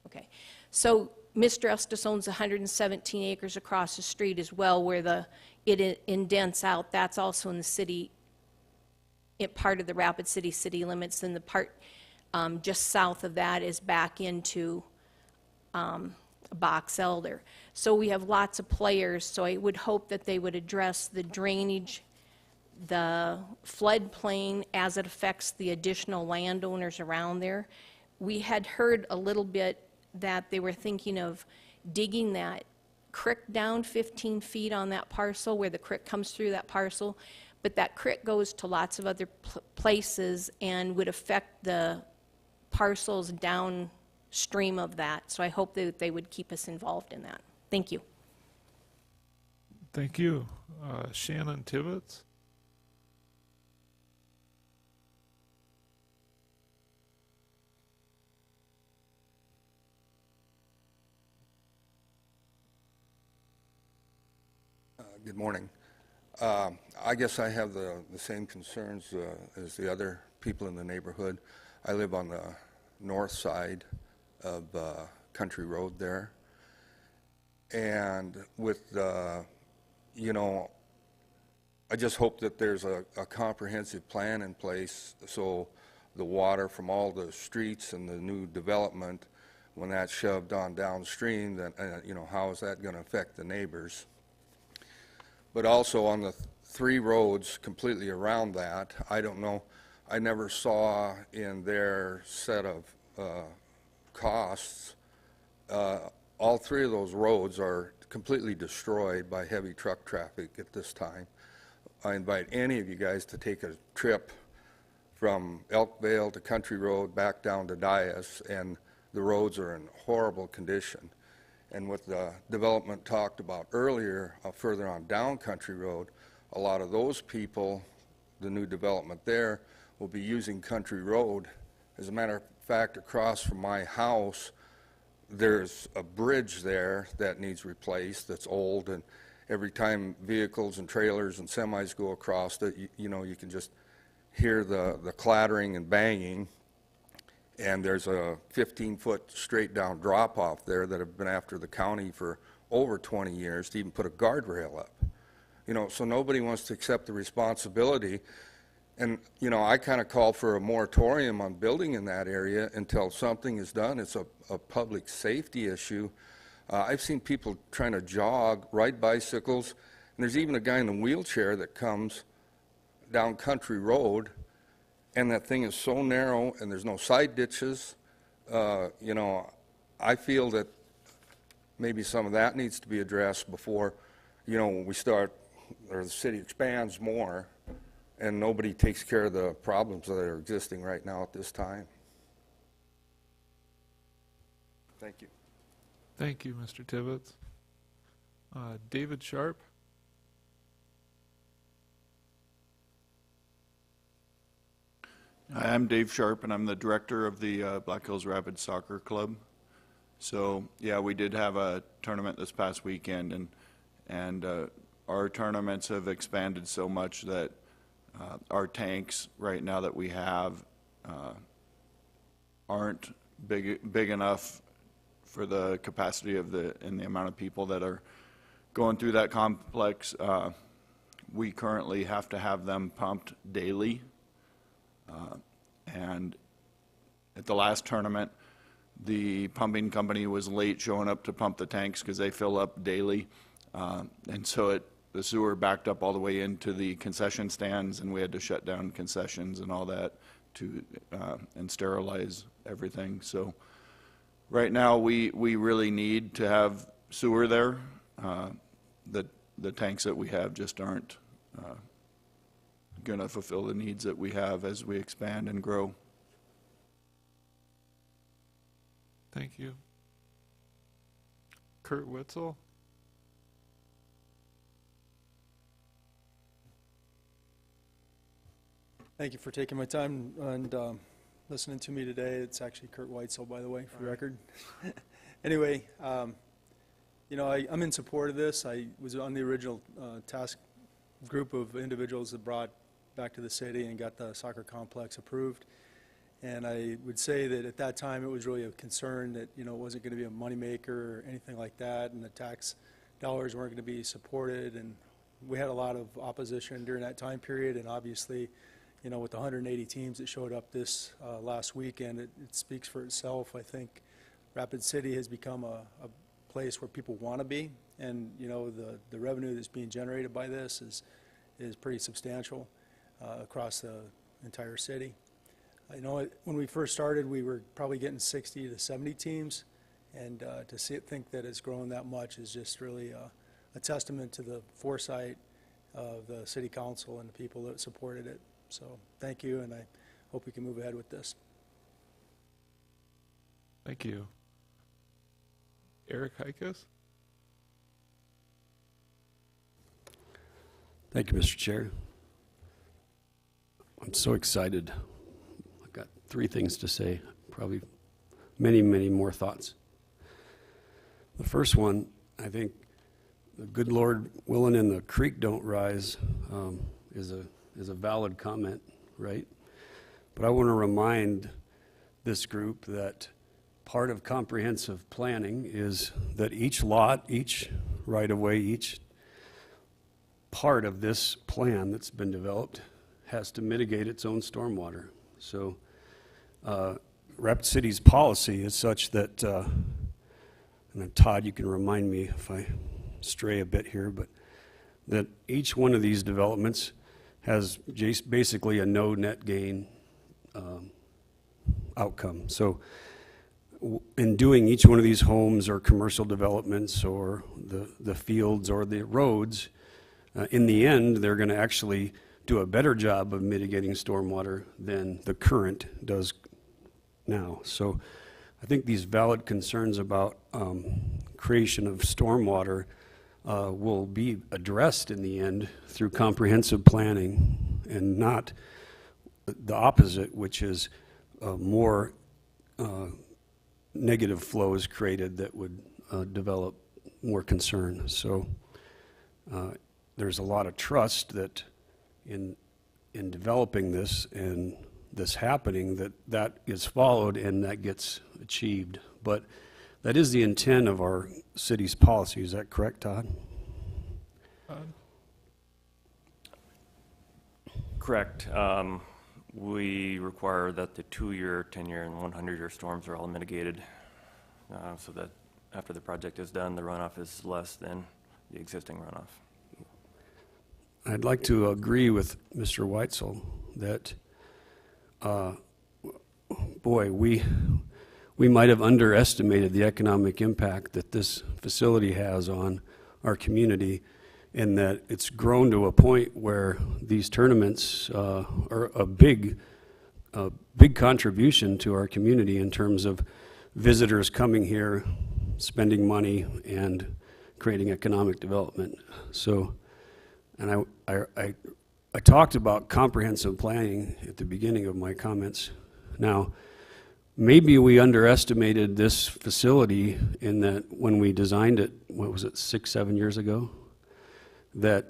Okay. So Mr. Estes owns 117 acres across the street as well, where it indents out. That's also in the city, part of the Rapid City city limits, and the part just south of that is back into Box Elder. So we have lots of players, so I would hope that they would address the drainage, the floodplain as it affects the additional landowners around there. We had heard a little bit that they were thinking of digging that creek down 15 feet on that parcel where the creek comes through that parcel, but that creek goes to lots of other places and would affect the parcels downstream of that. So I hope that they would keep us involved in that. Thank you. Thank you. Shannon Tibbetts? Good morning. I guess I have the same concerns as the other people in the neighborhood. I live on the north side of Country Road there. And with, you know, I just hope that there's a comprehensive plan in place so the water from all the streets and the new development, when that's shoved on downstream, then, you know, how is that going to affect the neighbors? But also on the 3 roads completely around that, I don't know, I never saw in their set of costs, all 3 of those roads are completely destroyed by heavy truck traffic at this time. I invite any of you guys to take a trip from Elkvale to Country Road back down to Dias, and the roads are in horrible condition. And with the development talked about earlier, further on down Country Road, a lot of those people, the new development there, will be using Country Road. As a matter of fact, across from my house, there's a bridge there that needs replaced that's old, and every time vehicles and trailers and semis go across it, you know, you can just hear the clattering and banging. And there's a 15-foot straight down drop off there that have been after the county for over 20 years to even put a guardrail up. You know, so nobody wants to accept the responsibility. And, you know, I kind of call for a moratorium on building in that area until something is done. It's a public safety issue. I've seen people trying to jog, ride bicycles, and there's even a guy in a wheelchair that comes down Country Road, and that thing is so narrow, and there's no side ditches. You know, I feel that maybe some of that needs to be addressed before, you know, we start, or the city expands more, and nobody takes care of the problems that are existing right now at this time. Thank you. Thank you, Mr. Tibbetts. David Sharp? Hi, I'm Dave Sharp, and I'm the director of the Black Hills Rapids Soccer Club. So, yeah, we did have a tournament this past weekend, and our tournaments have expanded so much that our tanks right now that we have aren't big enough for the capacity of and the amount of people that are going through that complex. We currently have to have them pumped daily. And at the last tournament, the pumping company was late showing up to pump the tanks because they fill up daily. And so the sewer backed up all the way into the concession stands, and we had to shut down concessions and all that and sterilize everything. So right now, we really need to have sewer there. The tanks that we have just aren't going to fulfill the needs that we have as we expand and grow. Thank you. Kurt Witzel? Thank you for taking my time and listening to me today. It's actually Kurt Weitzel, by the way, for the record. Anyway, you know, I'm in support of this. I was on the original task group of individuals that brought back to the city and got the soccer complex approved. And I would say that at that time it was really a concern that, you know, it wasn't going to be a moneymaker or anything like that, and the tax dollars weren't going to be supported. And we had a lot of opposition during that time period, and obviously, you know, with the 180 teams that showed up this last weekend, it speaks for itself. I think Rapid City has become a place where people want to be, and, you know, the revenue that's being generated by this is pretty substantial across the entire city. You know, when we first started, we were probably getting 60 to 70 teams, and think that it's grown that much is just really a testament to the foresight of the city council and the people that supported it. So thank you, and I hope we can move ahead with this. Thank you. Eric Heikes? Thank you, Mr. Chair. I'm so excited. I've got 3 things to say, probably many, many more thoughts. The first one, I think the good Lord willing and the creek don't rise is a valid comment, right? But I want to remind this group that part of comprehensive planning is that each lot, each right-of-way, each part of this plan that's been developed has to mitigate its own stormwater. So Rapid City's policy is such that, and then Todd, you can remind me if I stray a bit here, but that each one of these developments has basically a no net gain outcome. So in doing each one of these homes or commercial developments or the fields or the roads, in the end, they're going to actually do a better job of mitigating stormwater than the current does now. So I think these valid concerns about creation of stormwater will be addressed in the end through comprehensive planning and not the opposite, which is more negative flows created that would develop more concern. So there's a lot of trust that in developing this and this happening that is followed and that gets achieved. But that is the intent of our city's policy. Is that correct, Todd? Correct. We require that the 2-year, 10-year, and 100-year storms are all mitigated so that after the project is done, the runoff is less than the existing runoff. I'd like to agree with Mr. Weitzel that, boy, we might have underestimated the economic impact that this facility has on our community, and that it's grown to a point where these tournaments are a big contribution to our community in terms of visitors coming here, spending money, and creating economic development. So, and I I talked about comprehensive planning at the beginning of my comments. Now, maybe we underestimated this facility in that when we designed it, what was it, 6, 7 years ago? That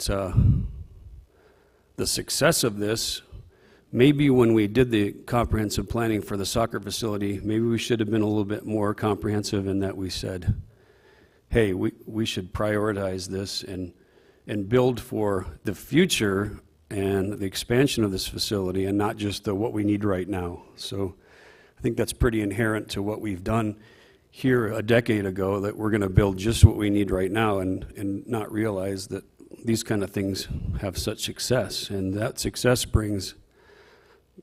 the success of this, maybe when we did the comprehensive planning for the soccer facility, maybe we should have been a little bit more comprehensive in that we said, hey, we should prioritize this and build for the future and the expansion of this facility and not just what we need right now. So I think that's pretty inherent to what we've done here a decade ago, that we're going to build just what we need right now and not realize that these kind of things have such success. And that success brings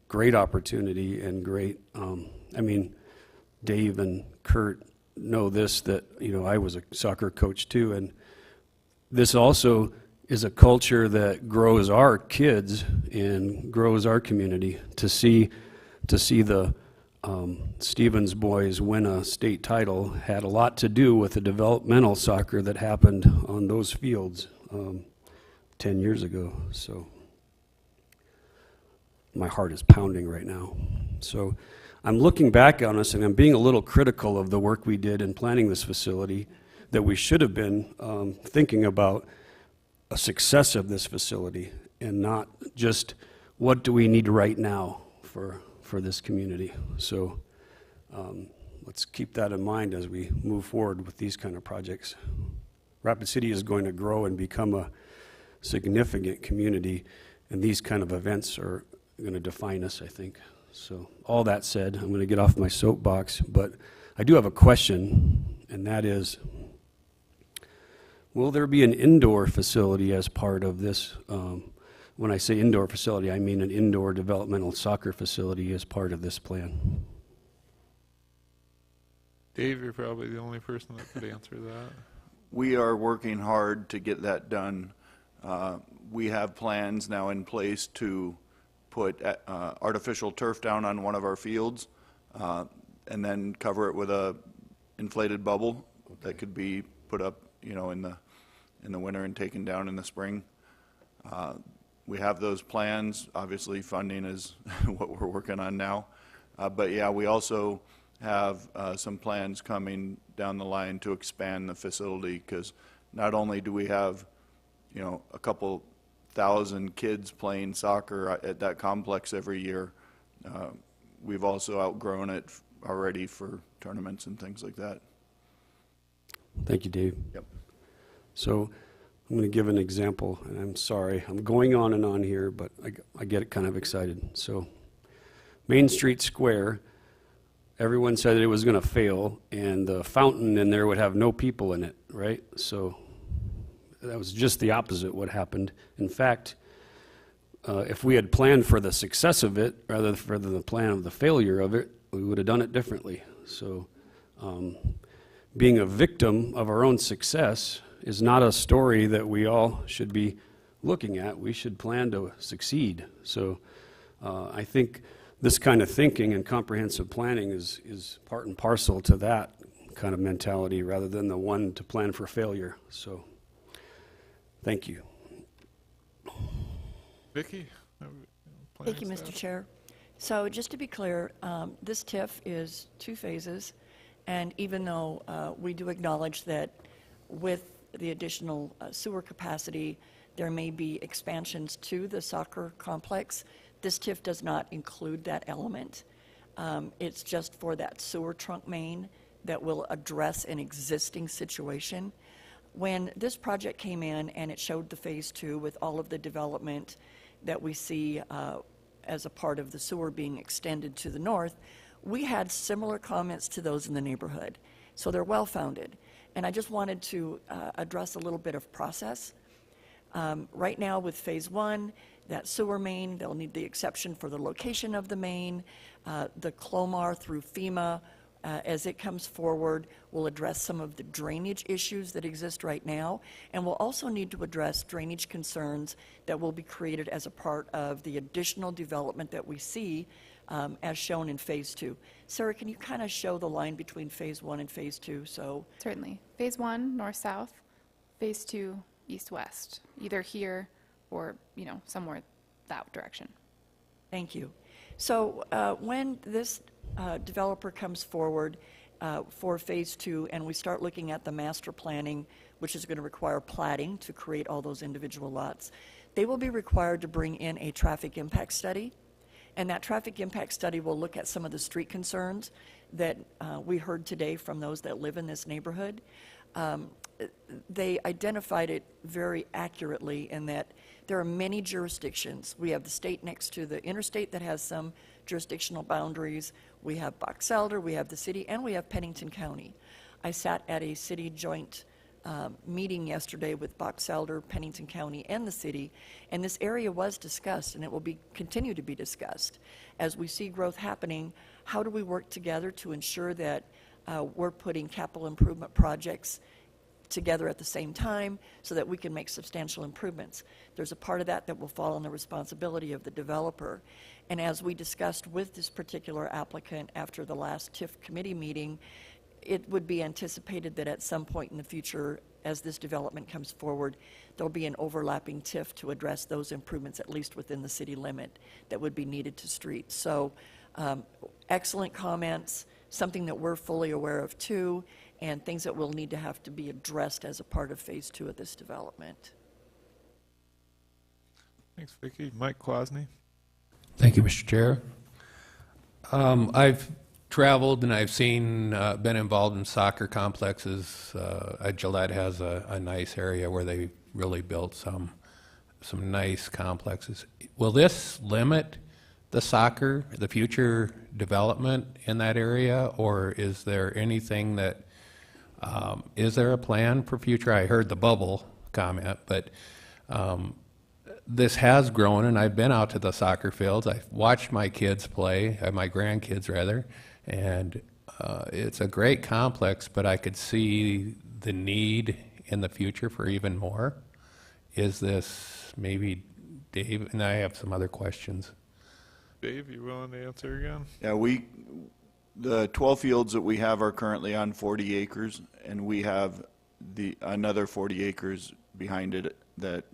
great opportunity and great, I mean, Dave and Kurt know this, that, you know, I was a soccer coach too, and this also is a culture that grows our kids and grows our community. To see the Stevens boys win a state title had a lot to do with the developmental soccer that happened on those fields 10 years ago. So my heart is pounding right now. So I'm looking back on us and I'm being a little critical of the work we did in planning this facility, that we should have been thinking about a success of this facility and not just what do we need right now for this community. So let's keep that in mind as we move forward with these kind of projects. Rapid City is going to grow and become a significant community, and these kind of events are going to define us, I think. So all that said, I'm going to get off my soapbox, but I do have a question, and that is, will there be an indoor facility as part of this? When I say indoor facility, I mean an indoor developmental soccer facility as part of this plan. Dave, you're probably the only person that could answer that. We are working hard to get that done. We have plans now in place to put artificial turf down on one of our fields and then cover it with a inflated bubble that could be put up, you know, in the winter and taken down in the spring. We have those plans. Obviously, funding is what we're working on now. But yeah, we also have some plans coming down the line to expand the facility, because not only do we have, you know, a couple thousand kids playing soccer at that complex every year, we've also outgrown it already for tournaments and things like that. Thank you, Dave. Yep. So I'm going to give an example, and I'm sorry, I'm going on and on here, but I get kind of excited. So Main Street Square, everyone said it was going to fail, and the fountain in there would have no people in it, right? So that was just the opposite what happened. In fact, if we had planned for the success of it rather than the plan of the failure of it, we would have done it differently. So being a victim of our own success is not a story that we all should be looking at. We should plan to succeed. So I think this kind of thinking and comprehensive planning is part and parcel to that kind of mentality rather than the one to plan for failure. So thank you. Vicki? Thank you, Mr. Chair. So just to be clear, this TIF is 2 phases, and even though we do acknowledge that with the additional sewer capacity, there may be expansions to the soccer complex, this TIF does not include that element. It's just for that sewer trunk main that will address an existing situation. When this project came in and it showed the phase 2 with all of the development that we see as a part of the sewer being extended to the north, we had similar comments to those in the neighborhood. So they're well-founded. And I just wanted to address a little bit of process. Right now with phase 1, that sewer main, they'll need the exception for the location of the main. The Clomar through FEMA, as it comes forward, will address some of the drainage issues that exist right now, and we'll also need to address drainage concerns that will be created as a part of the additional development that we see as shown in phase 2. Sarah, can you kind of show the line between phase 1 and phase 2? So Certainly. Phase 1, north-south. Phase 2, east-west. Either here or, you know, somewhere that direction. Thank you. So when this developer comes forward for Phase 2 and we start looking at the master planning, which is going to require plating to create all those individual lots, they will be required to bring in a traffic impact study. And that traffic impact study will look at some of the street concerns that we heard today from those that live in this neighborhood. They identified it very accurately in that there are many jurisdictions. We have the state next to the interstate that has some jurisdictional boundaries. We have Box Elder, we have the city, and we have Pennington County. I sat at a city joint meeting yesterday with Box Elder, Pennington County, and the city, and this area was discussed, and it will continue to be discussed. As we see growth happening, how do we work together to ensure that we're putting capital improvement projects together at the same time so that we can make substantial improvements? There's a part of that that will fall on the responsibility of the developer. And as we discussed with this particular applicant after the last TIF committee meeting, it would be anticipated that at some point in the future, as this development comes forward, there'll be an overlapping TIF to address those improvements, at least within the city limit, that would be needed to streets. So excellent comments, something that we're fully aware of too, and things that will need to have to be addressed as a part of Phase 2 of this development. Thanks, Vicki. Mike Kwasny. Thank you, Mr. Chair. I've traveled and I've seen, been involved in soccer complexes. Gillette has a nice area where they really built some nice complexes. Will this limit the future development in that area, or is there anything that, is there a plan for future? I heard the bubble comment, but this has grown, and I've been out to the soccer fields. I've watched my kids play, my grandkids rather, and it's a great complex, but I could see the need in the future for even more. Is this maybe, Dave, and I have some other questions. Dave, you willing to answer again? Yeah, the 12 fields that we have are currently on 40 acres, and we have another 40 acres behind it that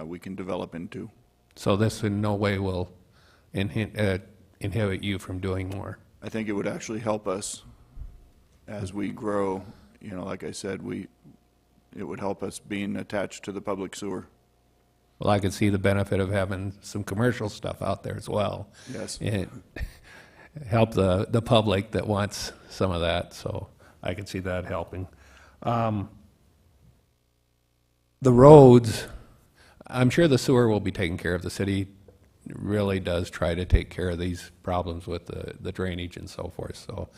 we can develop into. So this in no way will inhibit you from doing more? I think it would actually help us as we grow. You know, like I said, it would help us being attached to the public sewer. Well, I could see the benefit of having some commercial stuff out there as well. Yes. And help the public that wants some of that, so I could see that helping. The roads, I'm sure the sewer will be taken care of. The city really does try to take care of these problems with the drainage and so forth, so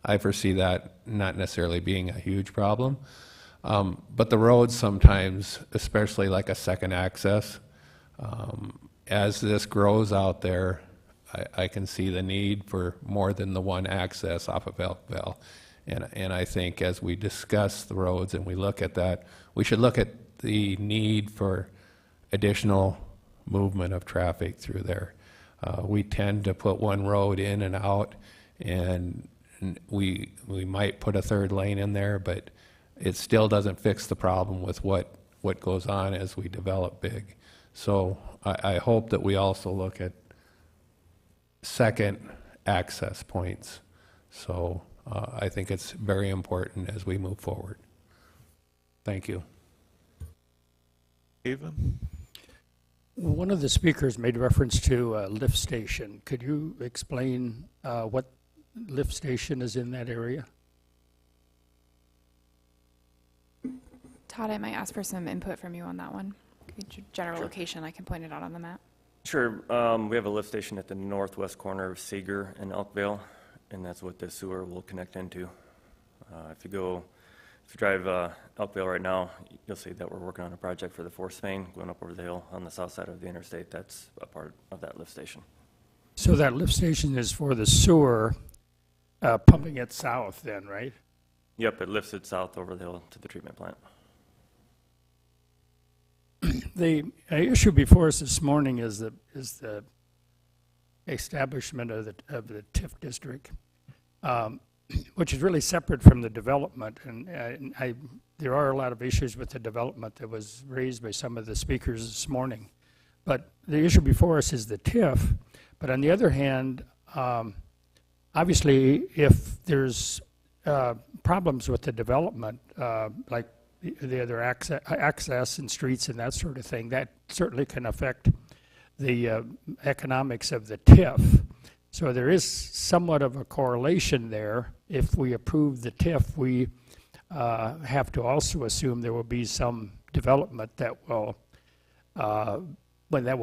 I foresee that not necessarily being a huge problem. But the roads sometimes, especially like a second access, as this grows out there, I can see the need for more than the one access off of Elkville. And I think as we discuss the roads and we look at that, we should look at the need for additional movement of traffic through there. We tend to put one road in and out, and we might put a third lane in there, but it still doesn't fix the problem with what goes on as we develop big. So I hope that we also look at second access points. So I think it's very important as we move forward. Thank you. Haven? One of the speakers made reference to a lift station. Could you explain what lift station is in that area? Todd, I might ask for some input from you on that one. General location, I can point it out on the map. Sure. We have a lift station at the northwest corner of Seeger and Elkville, and that's what the sewer will connect into. If you drive Elkville right now, you'll see that we're working on a project for the force main going up over the hill on the south side of the interstate. That's a part of that lift station. So that lift station is for the sewer pumping it south then, right? Yep, it lifts it south over the hill to the treatment plant. The issue before us this morning is the establishment of the TIF district, which is really separate from the development. And there are a lot of issues with the development that was raised by some of the speakers this morning. but the issue before us is the TIF. But on the other hand, obviously, if there's problems with the development, like the other access and streets and that sort of thing, that certainly can affect the economics of the TIF. So there is somewhat of a correlation there. If we approve the TIF, we have to also assume there will be some development that will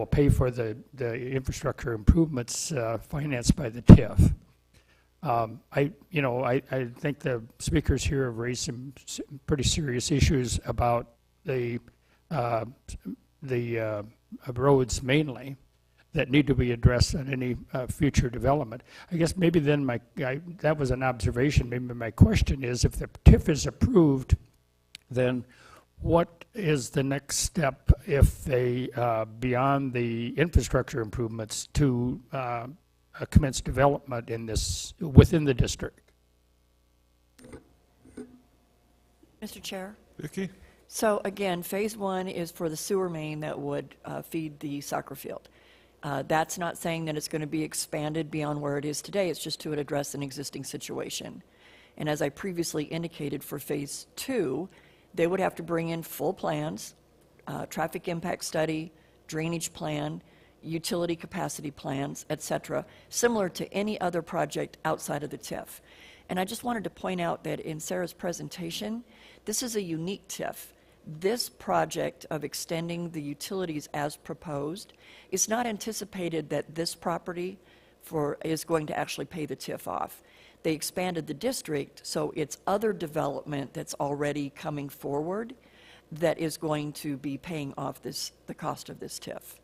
pay for the infrastructure improvements financed by the TIF. I think the speakers here have raised some pretty serious issues about the roads mainly that need to be addressed on any future development. I guess maybe then that was an observation. Maybe my question is, if the TIF is approved, then what is the next step if they, beyond the infrastructure improvements, to commence development within the district? Mr. Chair? Vicki? So again, phase 1 is for the sewer main that would feed the soccer field. That's not saying that it's going to be expanded beyond where it is today. It's just to address an existing situation. And as I previously indicated, for phase 2, they would have to bring in full plans, traffic impact study, drainage plan, utility capacity plans, et cetera, similar to any other project outside of the TIF. And I just wanted to point out that in Sarah's presentation, this is a unique TIF. This project of extending the utilities as proposed, it's not anticipated that this property is going to actually pay the TIF off. They expanded the district, so it's other development that's already coming forward that is going to be paying off the cost of this TIF,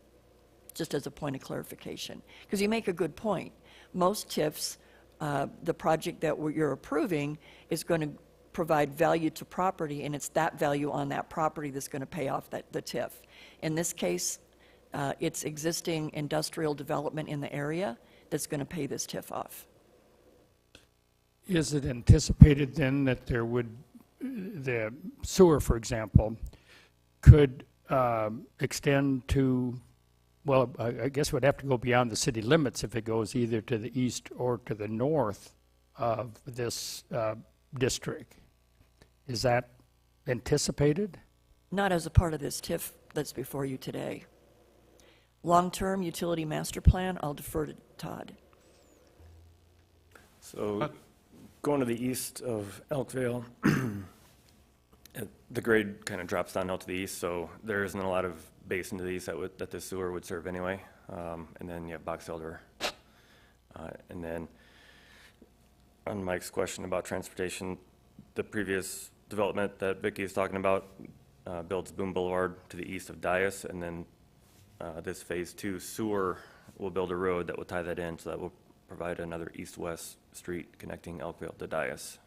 just as a point of clarification. Because you make a good point. Most TIFs, the project that you're approving is going to provide value to property, and it's that value on that property that's going to pay off the TIF. In this case, it's existing industrial development in the area that's going to pay this TIF off. Is it anticipated then that the sewer, for example, could extend to, well, I guess it would have to go beyond the city limits if it goes either to the east or to the north of this district? Is that anticipated? Not as a part of this TIF that's before you today. Long-term utility master plan, I'll defer to Todd. So going to the east of Elkvale, the grade kind of drops down out to the east, so there isn't a lot of basin to the east that the sewer would serve anyway. And then you have Box Elder. And then on Mike's question about transportation, the previous development that Vicki is talking about builds Boone Boulevard to the east of Dias, and then this phase 2 sewer will build a road that will tie that in, so that will provide another east-west street connecting Elkvale to Dias.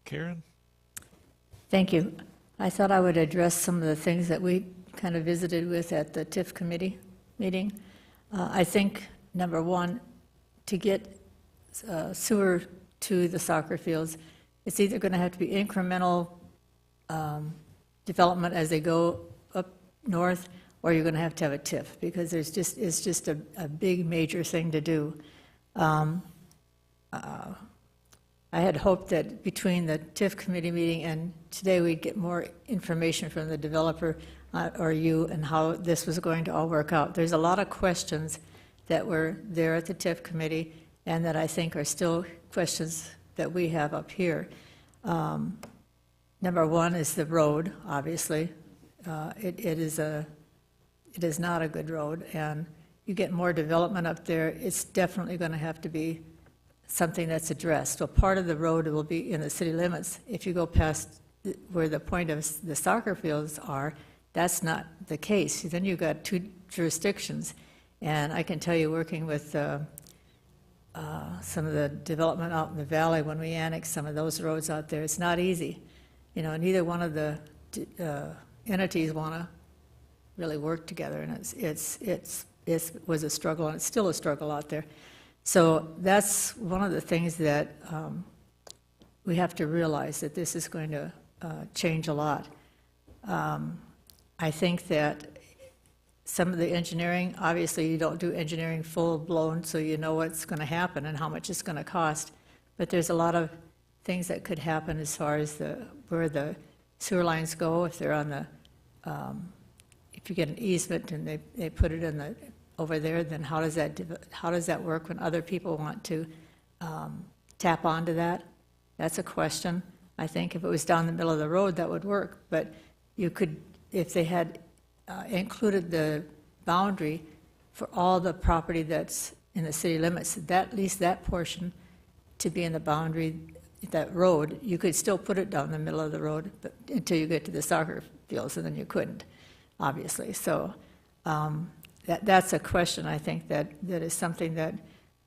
Karen? Thank you. I thought I would address some of the things that we kind of visited with at the TIF committee meeting. I think, number one, to get sewer to the soccer fields, it's either going to have to be incremental development as they go up north, or you're going to have a TIF, because it's just a big, major thing to do. I had hoped that between the TIF committee meeting and today we'd get more information from the developer or you and how this was going to all work out. There's a lot of questions that were there at the TIF committee and that I think are still questions that we have up here. Number one is the road, obviously. It is not a good road, and you get more development up there, it's definitely going to have to be something that's addressed. So part of the road will be in the city limits. If you go past where the point of the soccer fields are, that's not the case. Then you've got two jurisdictions. And I can tell you, working with some of the development out in the valley, when we annex some of those roads out there, it's not easy. You know, neither one of the entities want to really work together, and it was a struggle, and it's still a struggle out there. So that's one of the things that we have to realize, that this is going to change a lot. I think that some of the engineering, obviously you don't do engineering full-blown, so you know what's going to happen and how much it's going to cost. But there's a lot of things that could happen as far as where the sewer lines go, if they're on the, if you get an easement and they put it in over there, then how does that work when other people want to tap onto that? That's a question. I think if it was down the middle of the road, that would work. But you could, if they had included the boundary for all the property that's in the city limits, at least that portion to be in the boundary, that road, you could still put it down the middle of the road but until you get to the soccer fields, and then you couldn't, obviously. So that's a question, I think, that is something that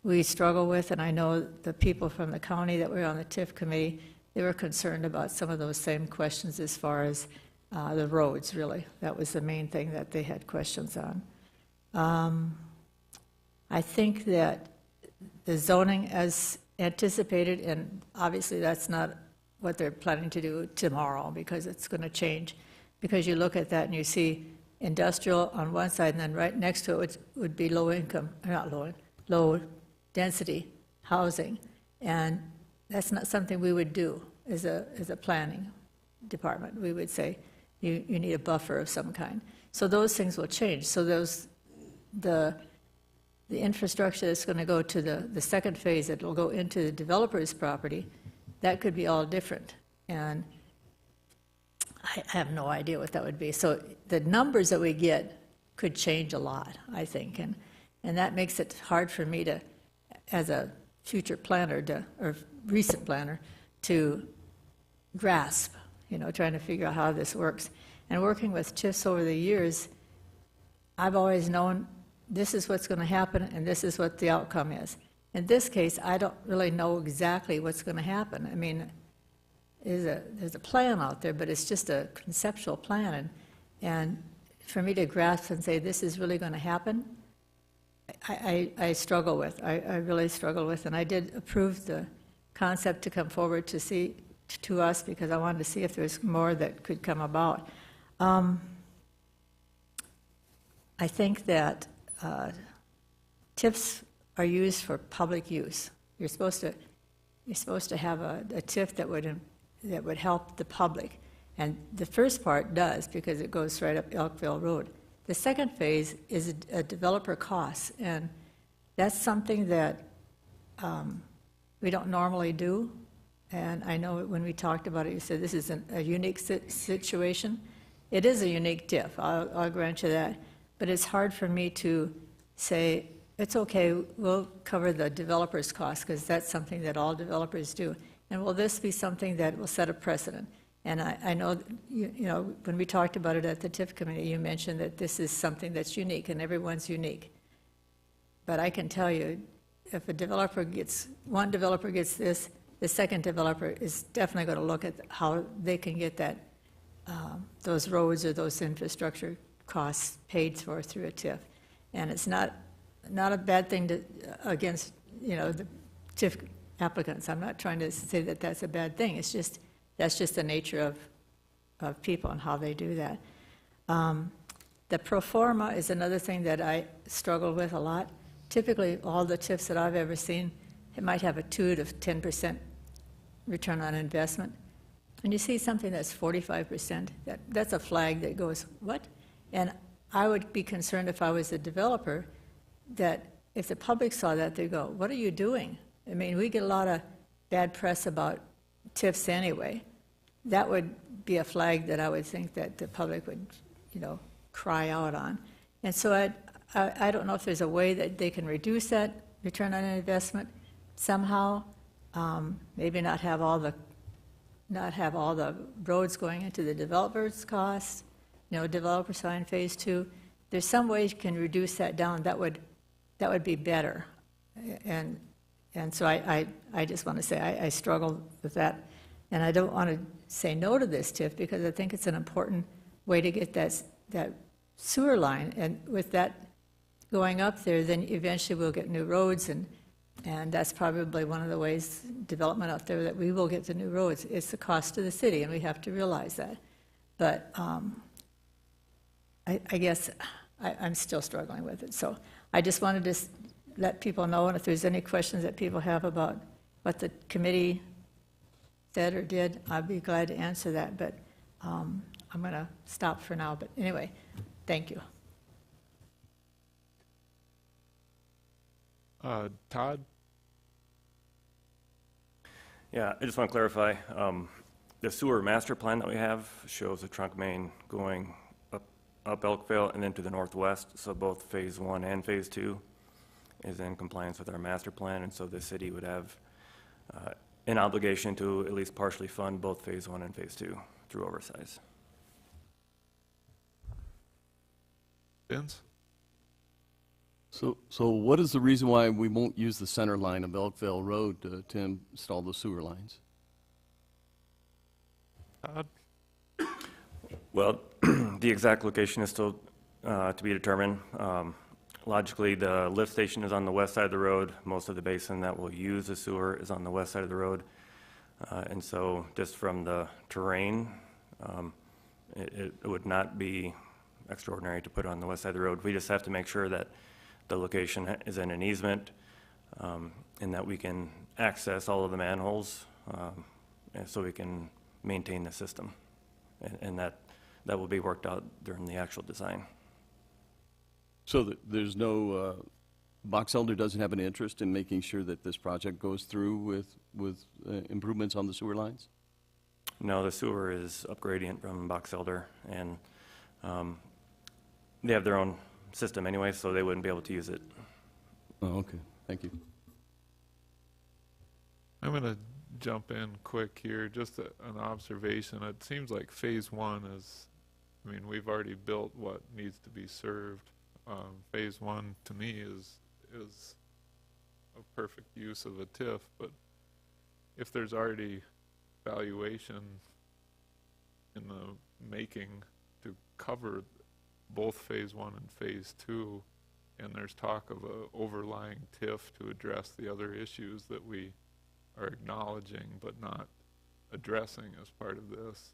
we struggle with, and I know the people from the county that were on the TIF committee, they were concerned about some of those same questions as far as the roads, really. That was the main thing that they had questions on. I think that the zoning as anticipated, and obviously that's not what they're planning to do tomorrow because it's going to change, because you look at that and you see industrial on one side, and then right next to it would be low income, not low density housing, and that's not something we would do as a planning department. We would say you need a buffer of some kind. So those things will change. So the infrastructure that's going to go to the second phase that will go into the developer's property, that could be all different. And I have no idea what that would be. So the numbers that we get could change a lot, I think. And that makes it hard for me to, as a future planner or recent planner, to grasp, trying to figure out how this works. And working with TIFs over the years, I've always known this is what's going to happen and this is what the outcome is. In this case, I don't really know exactly what's going to happen. I mean, there's a plan out there, but it's just a conceptual plan. And for me to grasp and say this is really going to happen, I struggle with. I really struggle with. And I did approve the concept to come forward to us because I wanted to see if there's more that could come about. I think that TIFs are used for public use. You're supposed to have a TIF that would help the public, and the first part does because it goes right up Elkville Road. The second phase is a developer cost, and that's something that we don't normally do. And I know when we talked about it, you said this is a unique situation. It is a unique TIF, I'll grant you that. But it's hard for me to say, it's okay, we'll cover the developer's costs, because that's something that all developers do. And will this be something that will set a precedent? And I know, when we talked about it at the TIF committee, you mentioned that this is something that's unique, and everyone's unique. But I can tell you, if one developer gets this, the second developer is definitely going to look at how they can get those roads or those infrastructure costs paid for through a TIF. And it's not a bad thing against the TIF applicants. I'm not trying to say that that's a bad thing. It's just that's just the nature of people and how they do that. The pro forma is another thing that I struggle with a lot. Typically, all the TIFs that I've ever seen, it might have a 2 to 10% return on investment. And you see something that's 45%, that's a flag that goes, what? And I would be concerned if I was a developer that if the public saw that, they'd go, what are you doing? I mean, we get a lot of bad press about TIFs anyway. That would be a flag that I would think that the public would, cry out on. And so I don't know if there's a way that they can reduce that return on investment somehow. Maybe not have all the roads going into the developer's costs. Developer sign phase 2. There's some way you can reduce that down. That would be better. And so I just want to say I struggle with that. And I don't want to say no to this TIF because I think it's an important way to get that sewer line. And with that going up there, then eventually we'll get new roads and And that's probably one of the ways, development out there, that we will get the new roads. It's the cost to the city, and we have to realize that. But I guess I'm still struggling with it. So I just wanted to let people know, and if there's any questions that people have about what the committee said or did, I'd be glad to answer that. But I'm going to stop for now. But anyway, thank you. Todd? Yeah, I just want to clarify, the sewer master plan that we have shows a trunk main going up Elkville and then to the northwest, so both Phase 1 and Phase 2 is in compliance with our master plan, and so the city would have an obligation to at least partially fund both Phase 1 and Phase 2 through oversize. Vince? So what is the reason why we won't use the center line of Elkville Road to install the sewer lines? Todd? Well, the exact location is still to be determined. Logically, the lift station is on the west side of the road. Most of the basin that will use the sewer is on the west side of the road. And so just from the terrain, it would not be extraordinary to put it on the west side of the road. We just have to make sure that the location is in an easement and that we can access all of the manholes and so we can maintain the system. And that will be worked out during the actual design. So there's no, Box Elder doesn't have an interest in making sure that this project goes through with improvements on the sewer lines? No, the sewer is up gradient from Box Elder, and they have their own system anyway, so they wouldn't be able to use it. Oh, okay. Thank you. I'm going to jump in quick here, just an observation. It seems like Phase 1 is, I mean, we've already built what needs to be served. Phase 1 to me is a perfect use of a TIF, but if there's already valuation in the making to cover both Phase 1 and Phase 2, and there's talk of a overlying TIF to address the other issues that we are acknowledging but not addressing as part of this,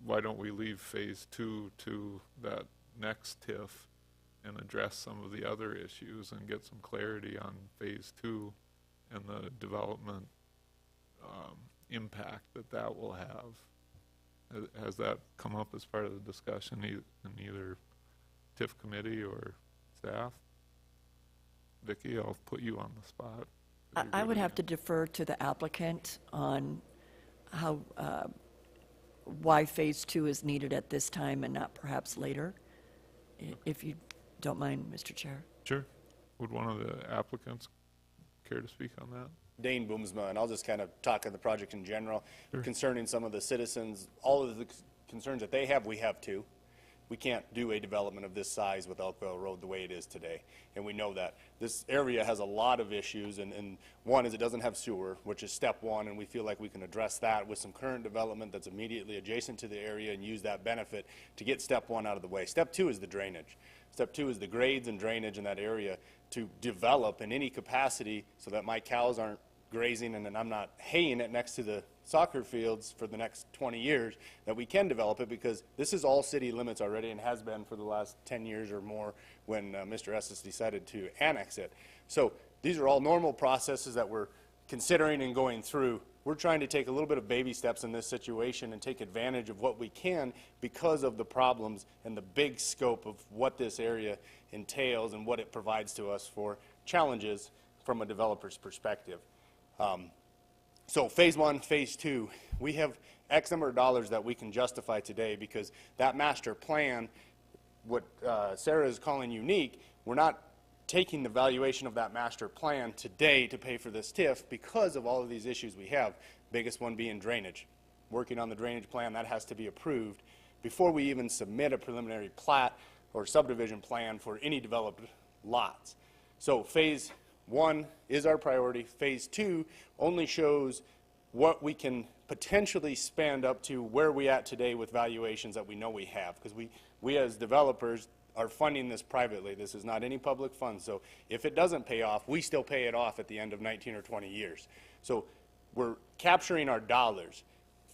why don't we leave Phase 2 to that next TIF and address some of the other issues and get some clarity on Phase 2 and the development impact that will have? Has that come up as part of the discussion in either TIF committee or staff? Vicki, I'll put you on the spot. I would have to defer to the applicant on how, why Phase 2 is needed at this time and not perhaps later, if you don't mind, Mr. Chair. Sure. Would one of the applicants care to speak on that? Dane Boomsma, and I'll just kind of talk on the project in general. Sure. Concerning some of the citizens, all of the concerns that they have, we have too. We can't do a development of this size with Elkville Road the way it is today, and we know that. This area has a lot of issues, and one is it doesn't have sewer, which is step one, and we feel like we can address that with some current development that's immediately adjacent to the area and use that benefit to get step one out of the way. Step two is the drainage. Step two is the grades and drainage in that area to develop in any capacity so that my cows aren't grazing and then I'm not haying it next to the soccer fields for the next 20 years, that we can develop it, because this is all city limits already and has been for the last 10 years or more when Mr. Estes decided to annex it. So these are all normal processes that we're considering and going through. We're trying to take a little bit of baby steps in this situation and take advantage of what we can because of the problems and the big scope of what this area entails and what it provides to us for challenges from a developer's perspective. So Phase 1, Phase 2, we have X number of dollars that we can justify today because that master plan, what Sarah is calling unique, we're not taking the valuation of that master plan today to pay for this TIF because of all of these issues we have, biggest one being drainage. Working on the drainage plan, that has to be approved before we even submit a preliminary plat or subdivision plan for any developed lots. So Phase 1 is our priority. Phase 2 only shows what we can potentially spend up to where we at today with valuations that we know we have, because we as developers are funding this privately. This is not any public funds. So if it doesn't pay off, we still pay it off at the end of 19 or 20 years. So we're capturing our dollars.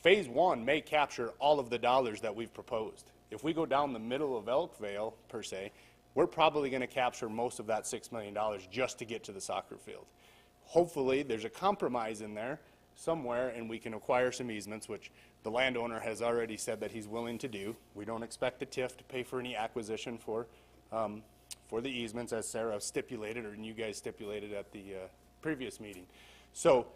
Phase 1 may capture all of the dollars that we've proposed. If we go down the middle of Elkvale, per se, we're probably going to capture most of that $6 million just to get to the soccer field. Hopefully, there's a compromise in there somewhere, and we can acquire some easements, which the landowner has already said that he's willing to do. We don't expect the TIF to pay for any acquisition for the easements, as Sarah stipulated, or you guys stipulated at the previous meeting. So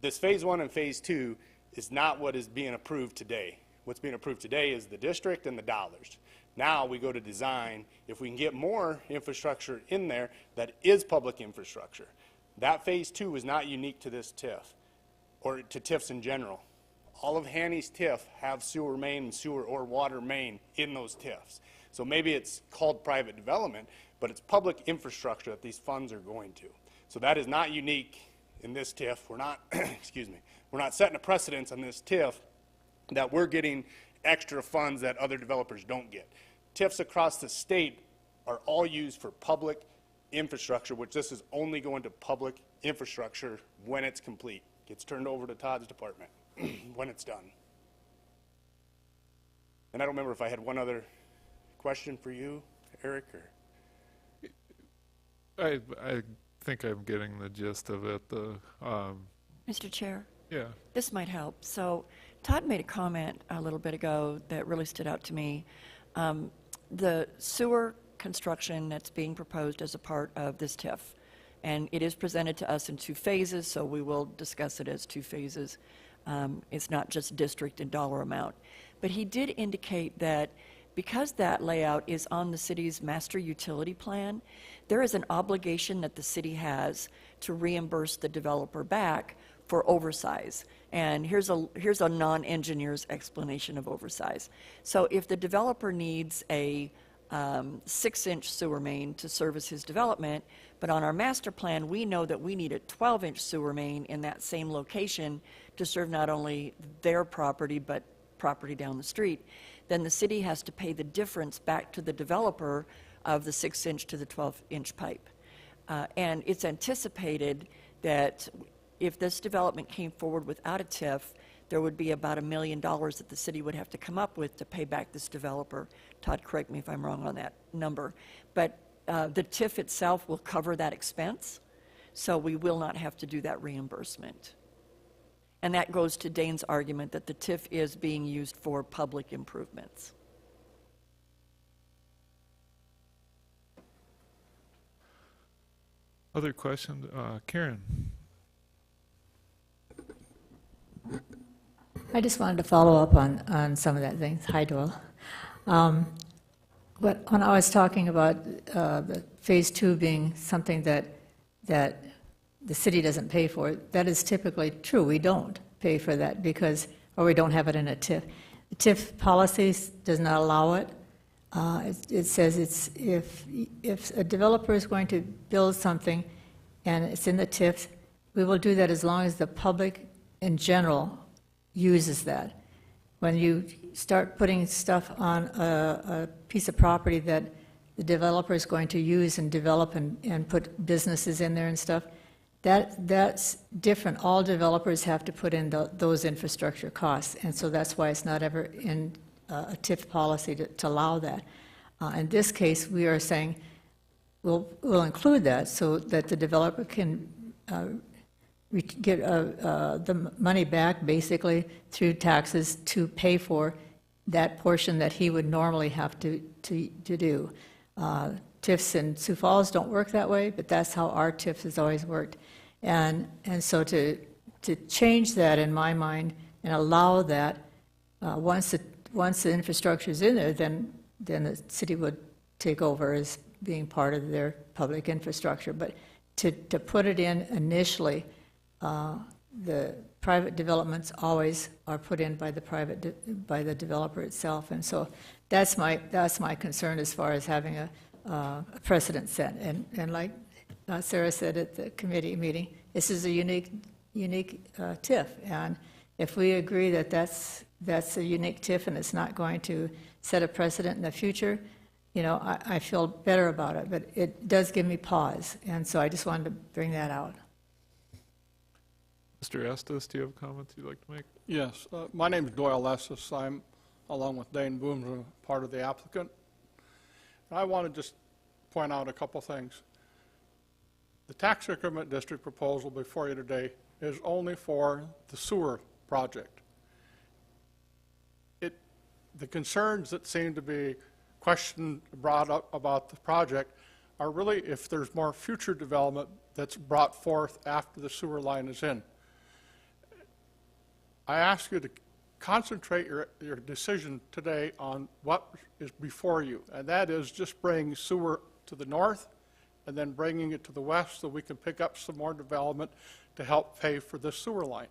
this Phase 1 and Phase 2 is not what is being approved today. What's being approved today is the district and the dollars. Now we go to design. If we can get more infrastructure in there that is public infrastructure. That Phase 2 is not unique to this TIF, or to TIFs in general. All of Hanny's TIF have sewer main and sewer or water main in those TIFs. So maybe it's called private development, but it's public infrastructure that these funds are going to. So that is not unique in this TIF. We're not, excuse me, we're not setting a precedence on this TIF that we're getting extra funds that other developers don't get. TIFs across the state are all used for public infrastructure, which this is only going to public infrastructure when it's complete. Gets turned over to Todd's department when it's done. And I don't remember if I had one other question for you, Eric, or? I think I'm getting the gist of it. Mr. Chair? Yeah. This might help. So Todd made a comment a little bit ago that really stood out to me. The sewer construction that's being proposed as a part of this TIF, and it is presented to us in 2 phases, so we will discuss it as 2 phases. It's not just district and dollar amount. But he did indicate that because that layout is on the city's master utility plan, there is an obligation that the city has to reimburse the developer back for oversize. And here's a non-engineer's explanation of oversize. So if the developer needs a 6-inch sewer main to service his development, but on our master plan, we know that we need a 12-inch sewer main in that same location to serve not only their property, but property down the street, then the city has to pay the difference back to the developer of the 6-inch to the 12-inch pipe. And it's anticipated that if this development came forward without a TIF, there would be about $1 million that the city would have to come up with to pay back this developer. Todd, correct me if I'm wrong on that number. But the TIF itself will cover that expense, so we will not have to do that reimbursement. And that goes to Dane's argument that the TIF is being used for public improvements. Other questions? Karen? I just wanted to follow up on some of that things. Hi, Doyle. But when I was talking about the Phase 2 being something that the city doesn't pay for, that is typically true. We don't pay for that because, or we don't have it in a TIF. The TIF policy does not allow it. It says it's if a developer is going to build something and it's in the TIF, we will do that as long as the public in general uses that. When you start putting stuff on a piece of property that the developer is going to use and develop and put businesses in there and stuff, that's different. All developers have to put in those infrastructure costs, and so that's why it's not ever in a TIF policy to allow that. In this case, we are saying we'll include that so that the developer can get the money back basically through taxes to pay for that portion that he would normally have to do. TIFs in Sioux Falls don't work that way, but that's how our TIF has always worked. And so to change that in my mind and allow that, once the infrastructure is in there, then the city would take over as being part of their public infrastructure. But to put it in initially, the private developments always are put in by the developer itself, and so that's my concern as far as having a precedent set. And like Sarah said at the committee meeting, this is a unique TIF, and if we agree that that's a unique TIF and it's not going to set a precedent in the future, I feel better about it, but it does give me pause, and so I just wanted to bring that out. Mr. Estes, do you have comments you'd like to make? Yes, my name is Doyle Estes. I'm, along with Dane Booms, part of the applicant. And I want to just point out a couple things. The tax increment district proposal before you today is only for the sewer project. The concerns that seem to be questioned, brought up about the project are really if there's more future development that's brought forth after the sewer line is in. I ask you to concentrate your decision today on what is before you, and that is just bringing sewer to the north and then bringing it to the west so we can pick up some more development to help pay for this sewer line.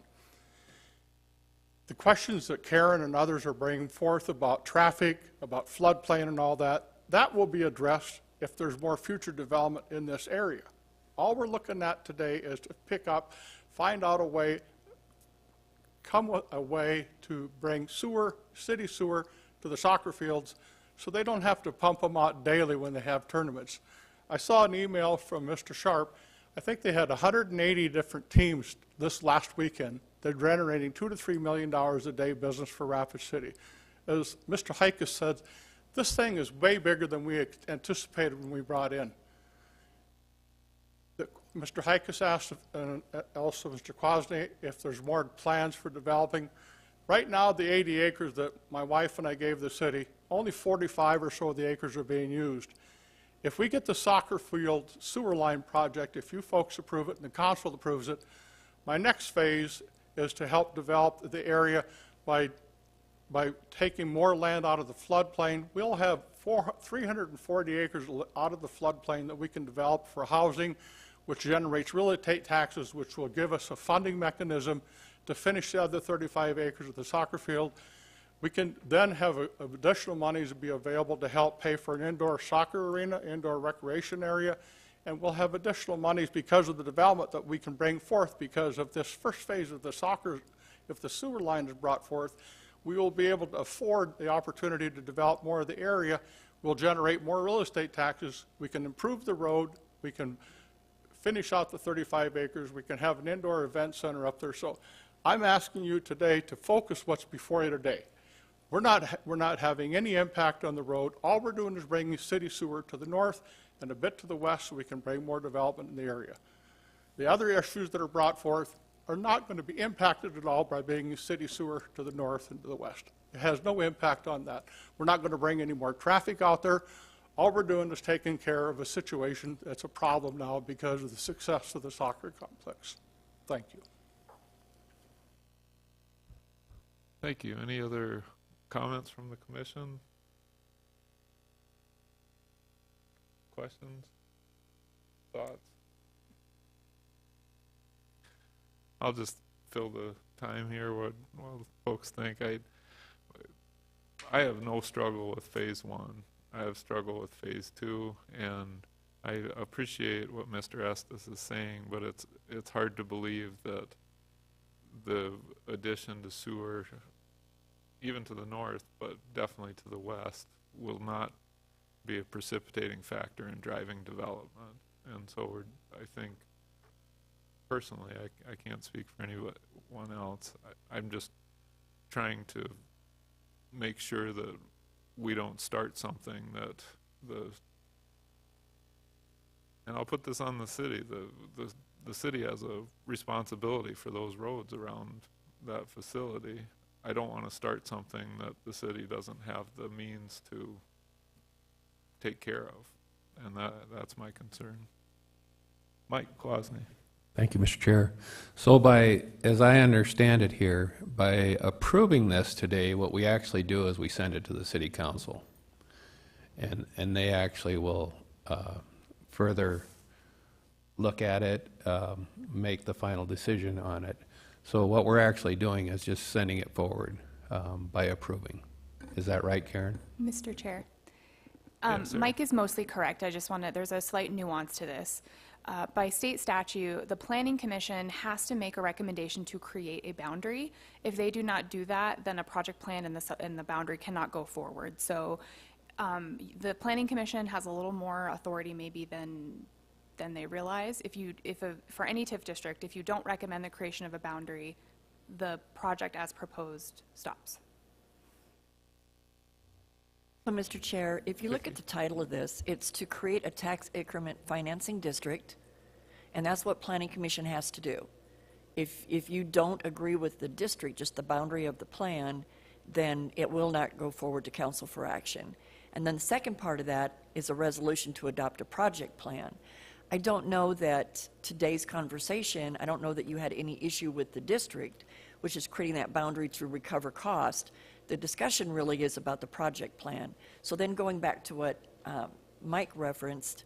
The questions that Karen and others are bringing forth about traffic, about floodplain and all that, that will be addressed if there's more future development in this area. All we're looking at today is to pick up, find out a way, come with a way to bring sewer, city sewer, to the soccer fields so they don't have to pump them out daily when they have tournaments. I saw an email from Mr. Sharp. I think they had 180 different teams this last weekend. They're generating $2 to $3 million a day business for Rapid City. As Mr. Hikus said, this thing is way bigger than we anticipated when we brought in. Mr. Hikus asked, and also Mr. Kwasny, if there's more plans for developing. Right now, the 80 acres that my wife and I gave the city, only 45 or so of the acres are being used. If we get the soccer field sewer line project, if you folks approve it and the council approves it, my next phase is to help develop the area by taking more land out of the floodplain. We'll have 340 acres out of the floodplain that we can develop for housing, which generates real estate taxes, which will give us a funding mechanism to finish the other 35 acres of the soccer field. We can then have additional monies be available to help pay for an indoor soccer arena, indoor recreation area, and we'll have additional monies because of the development that we can bring forth because of this first phase of the soccer. If the sewer line is brought forth, we will be able to afford the opportunity to develop more of the area. We'll generate more real estate taxes. We can improve the road. We can finish out the 35 acres. We can have an indoor event center up there. So I'm asking you today to focus what's before you today. We're not having any impact on the road. All we're doing is bringing city sewer to the north and a bit to the west so we can bring more development in the area. The other issues that are brought forth are not going to be impacted at all by bringing city sewer to the north and to the west. It has no impact on that. We're not going to bring any more traffic out there. All we're doing is taking care of a situation that's a problem now because of the success of the soccer complex. Thank you. Thank you. Any other comments from the commission? Questions? Thoughts? I'll just fill the time here while folks think. I have no struggle with phase one. I have struggle with phase two, and I appreciate what Mr. Estes is saying, but it's hard to believe that the addition to sewer, even to the north, but definitely to the west, will not be a precipitating factor in driving development. And so I think, personally, I can't speak for anyone else. I'm just trying to make sure that we don't start something that and I'll put this on the city, the city has a responsibility for those roads around that facility. I don't want to start something that the city doesn't have the means to take care of, and that's my concern. Mike Kwasny. Thank you, Mr. Chair. So as I understand it here, by approving this today, what we actually do is we send it to the city council. And they actually will further look at it, make the final decision on it. So what we're actually doing is just sending it forward by approving. Is that right, Karen? Mr. Chair. Yes, Mike is mostly correct. I just want to, there's a slight nuance to this. By state statute, the Planning Commission has to make a recommendation to create a boundary. If they do not do that, then a project plan and the boundary cannot go forward. So The Planning Commission has a little more authority maybe than they realize. For any TIF district, if you don't recommend the creation of a boundary, the project as proposed stops. So, Mr. Chair, if you look at the title of this, it's to create a tax increment financing district, and that's what Planning Commission has to do. If you don't agree with the district, just the boundary of the plan, then it will not go forward to council for action. And then the second part of that is a resolution to adopt a project plan. I don't know that today's conversation, I don't know that you had any issue with the district, which is creating that boundary to recover cost. The discussion really is about the project plan. So then going back to what Mike referenced,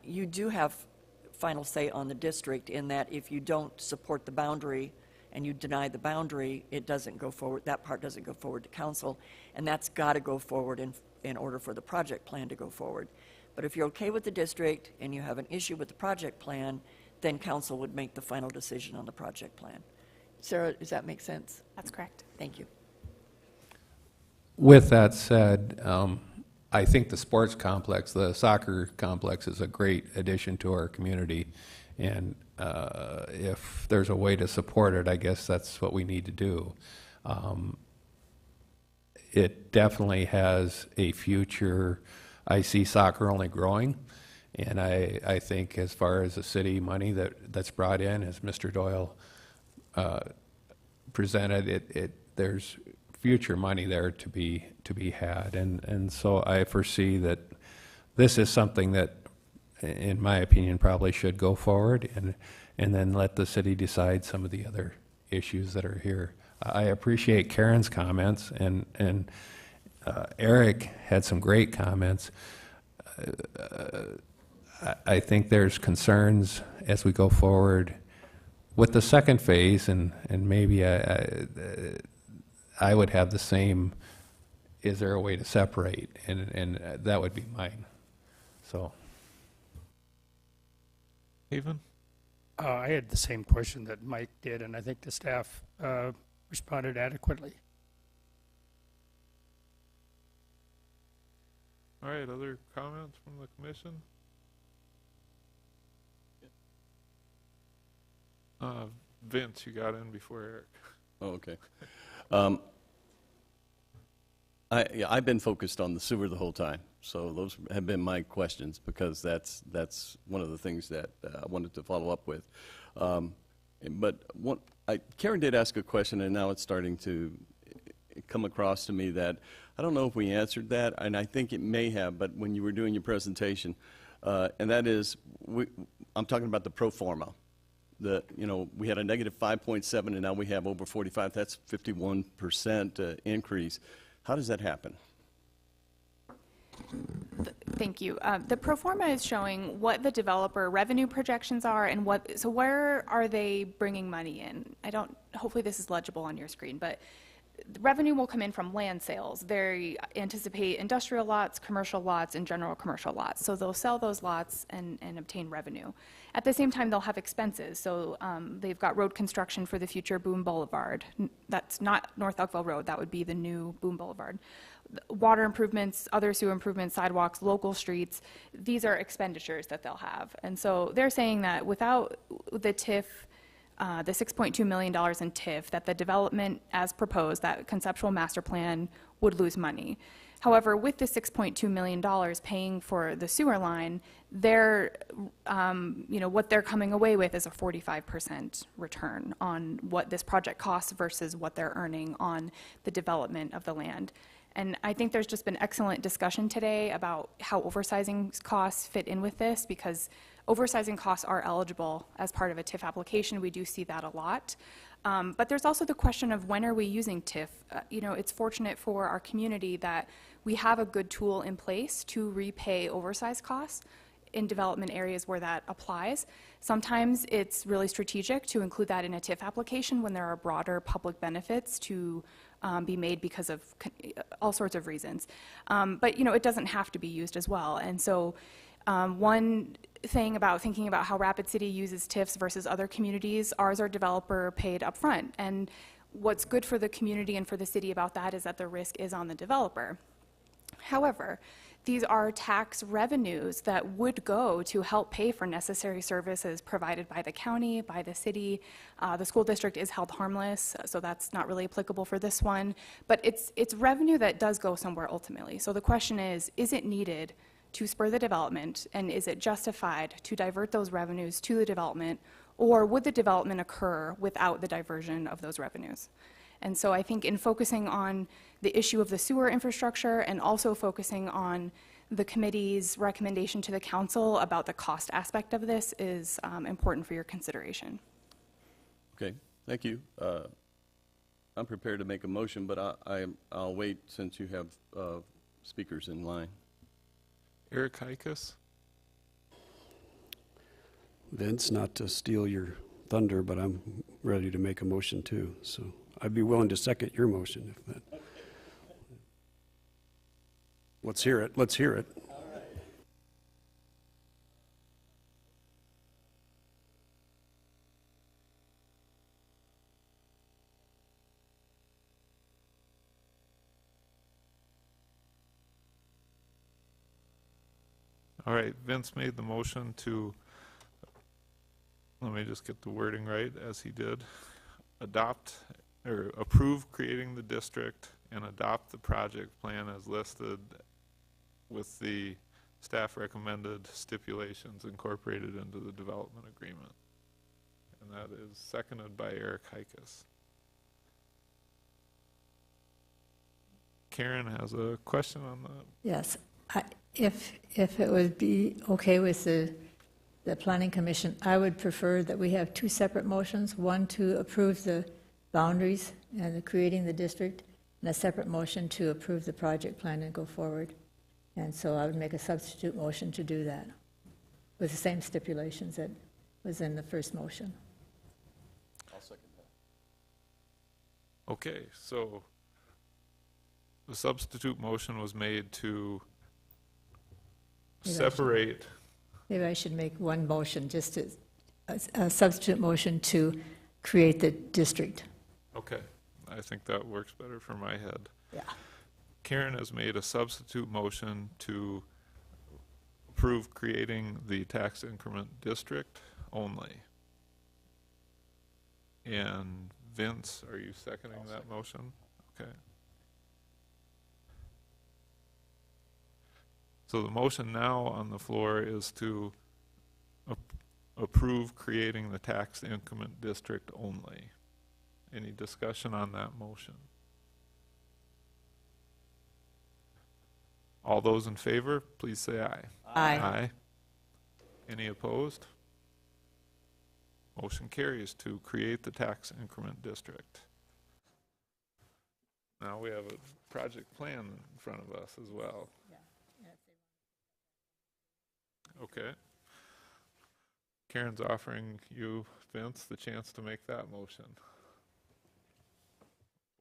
you do have final say on the district in that if you don't support the boundary and you deny the boundary, it doesn't go forward, that part doesn't go forward to council, and that's got to go forward in order for the project plan to go forward. But if you're okay with the district and you have an issue with the project plan, then council would make the final decision on the project plan. Sarah, does that make sense? That's correct. Thank you. With that said, I think the sports complex, the soccer complex, is a great addition to our community. And if there's a way to support it, I guess that's what we need to do. It definitely has a future. I see soccer only growing. And I think as far as the city money that's brought in, as Mr. Doyle presented, there's future money there to be had, and so I foresee that this is something that, in my opinion, probably should go forward, and then let the city decide some of the other issues that are here. I appreciate Karen's comments, and Eric had some great comments. I think there's concerns as we go forward with the second phase, and maybe I would have the same, is there a way to separate? And that would be mine. So. Even? I had the same question that Mike did, and I think the staff responded adequately. All right, other comments from the commission? Vince, you got in before Eric. Oh, okay. I've been focused on the sewer the whole time, so those have been my questions, because that's one of the things that I wanted to follow up with. But Karen did ask a question, and now it's starting to come across to me that I don't know if we answered that, and I think it may have, but when you were doing your presentation, and that is, I'm talking about the pro forma. We had a negative 5.7, and now we have over 45. That's 51% increase. How does that happen? Thank you. The pro forma is showing what the developer revenue projections are and so where are they bringing money in? Hopefully this is legible on your screen, but the revenue will come in from land sales. They anticipate industrial lots, commercial lots, and general commercial lots. So they'll sell those lots and obtain revenue. At the same time, they'll have expenses. So they've got road construction for the future Boone Boulevard. That's not North Elkville Road. That would be the new Boone Boulevard. Water improvements, other sewer improvements, sidewalks, local streets, these are expenditures that they'll have. And so they're saying that without the TIF, the $6.2 million in TIF, that the development as proposed, that conceptual master plan, would lose money. However, with the $6.2 million paying for the sewer line, they're, what they're coming away with is a 45% return on what this project costs versus what they're earning on the development of the land. And I think there's just been excellent discussion today about how oversizing costs fit in with this, because oversizing costs are eligible as part of a TIF application. We do see that a lot. But there's also the question of when are we using TIF? It's fortunate for our community that we have a good tool in place to repay oversized costs in development areas where that applies. Sometimes it's really strategic to include that in a TIF application when there are broader public benefits to be made because of all sorts of reasons. But it doesn't have to be used as well. And so one thing about thinking about how Rapid City uses TIFs versus other communities, ours are developer paid upfront. And what's good for the community and for the city about that is that the risk is on the developer. However, these are tax revenues that would go to help pay for necessary services provided by the county, by the city. The school district is held harmless, so that's not really applicable for this one. But it's revenue that does go somewhere ultimately. So the question is it needed to spur the development, and is it justified to divert those revenues to the development, or would the development occur without the diversion of those revenues? And so I think in focusing on the issue of the sewer infrastructure and also focusing on the committee's recommendation to the council about the cost aspect of this is important for your consideration. Okay, thank you. I'm prepared to make a motion, but I'll wait since you have speakers in line. Eric Heikus? Vince, not to steal your thunder, but I'm ready to make a motion too. So I'd be willing to second your motion if that. Let's hear it. Let's hear it. All right, Vince made the motion to, let me just get the wording right, as he did, adopt or approve creating the district and adopt the project plan as listed with the staff recommended stipulations incorporated into the development agreement. And that is seconded by Eric Heikus. Karen has a question on that. Yes. If it would be okay with the Planning Commission, I would prefer that we have two separate motions, one to approve the boundaries and the creating the district, and a separate motion to approve the project plan and go forward. And so I would make a substitute motion to do that with the same stipulations that was in the first motion. I'll second that. Okay, so the substitute motion was made to separate. Maybe I should make one motion, just a substitute motion to create the district. Okay, I think that works better for my head. Yeah. Karen has made a substitute motion to approve creating the tax increment district only. And Vince, are you seconding that motion? Okay. So the motion now on the floor is to approve creating the tax increment district only. Any discussion on that motion? All those in favor, please say aye. Aye. Aye. Any opposed? Motion carries to create the tax increment district. Now we have a project plan in front of us as well. Okay. Karen's offering you, Vince, the chance to make that motion.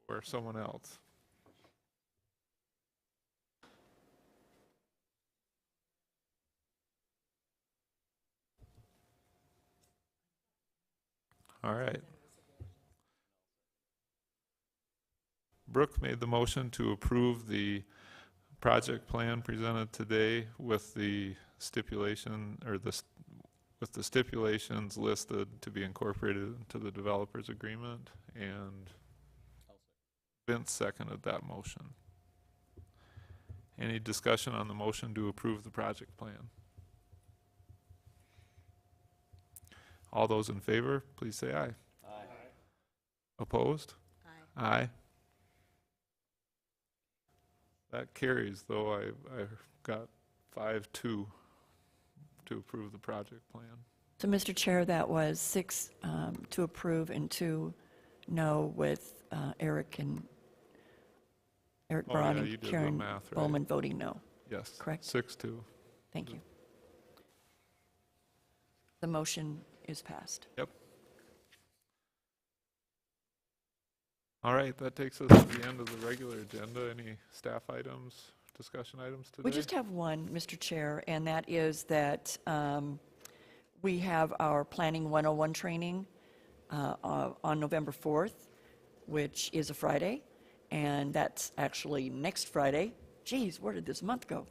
Or someone else. All right. Brooke made the motion to approve the project plan presented today with the stipulation, or with the stipulations listed to be incorporated into the developer's agreement, and Vince seconded that motion. Any discussion on the motion to approve the project plan? All those in favor, please say aye. Aye. Opposed? Aye. Aye. That carries, though I got 5-2 to approve the project plan. So, Mr. Chair, that was 6 to approve and 2 no, with Eric Oh, Braun yeah, you and did the Karen math, right? Bowman voting no. Yes. Correct? 6-2. Thank you. The motion is passed. Yep. All right, that takes us to the end of the regular agenda. Any staff items, discussion items today? We just have one, Mr. Chair, and that is that we have our Planning 101 training on November 4th, which is a Friday, and that's actually next Friday, geez, where did this month go?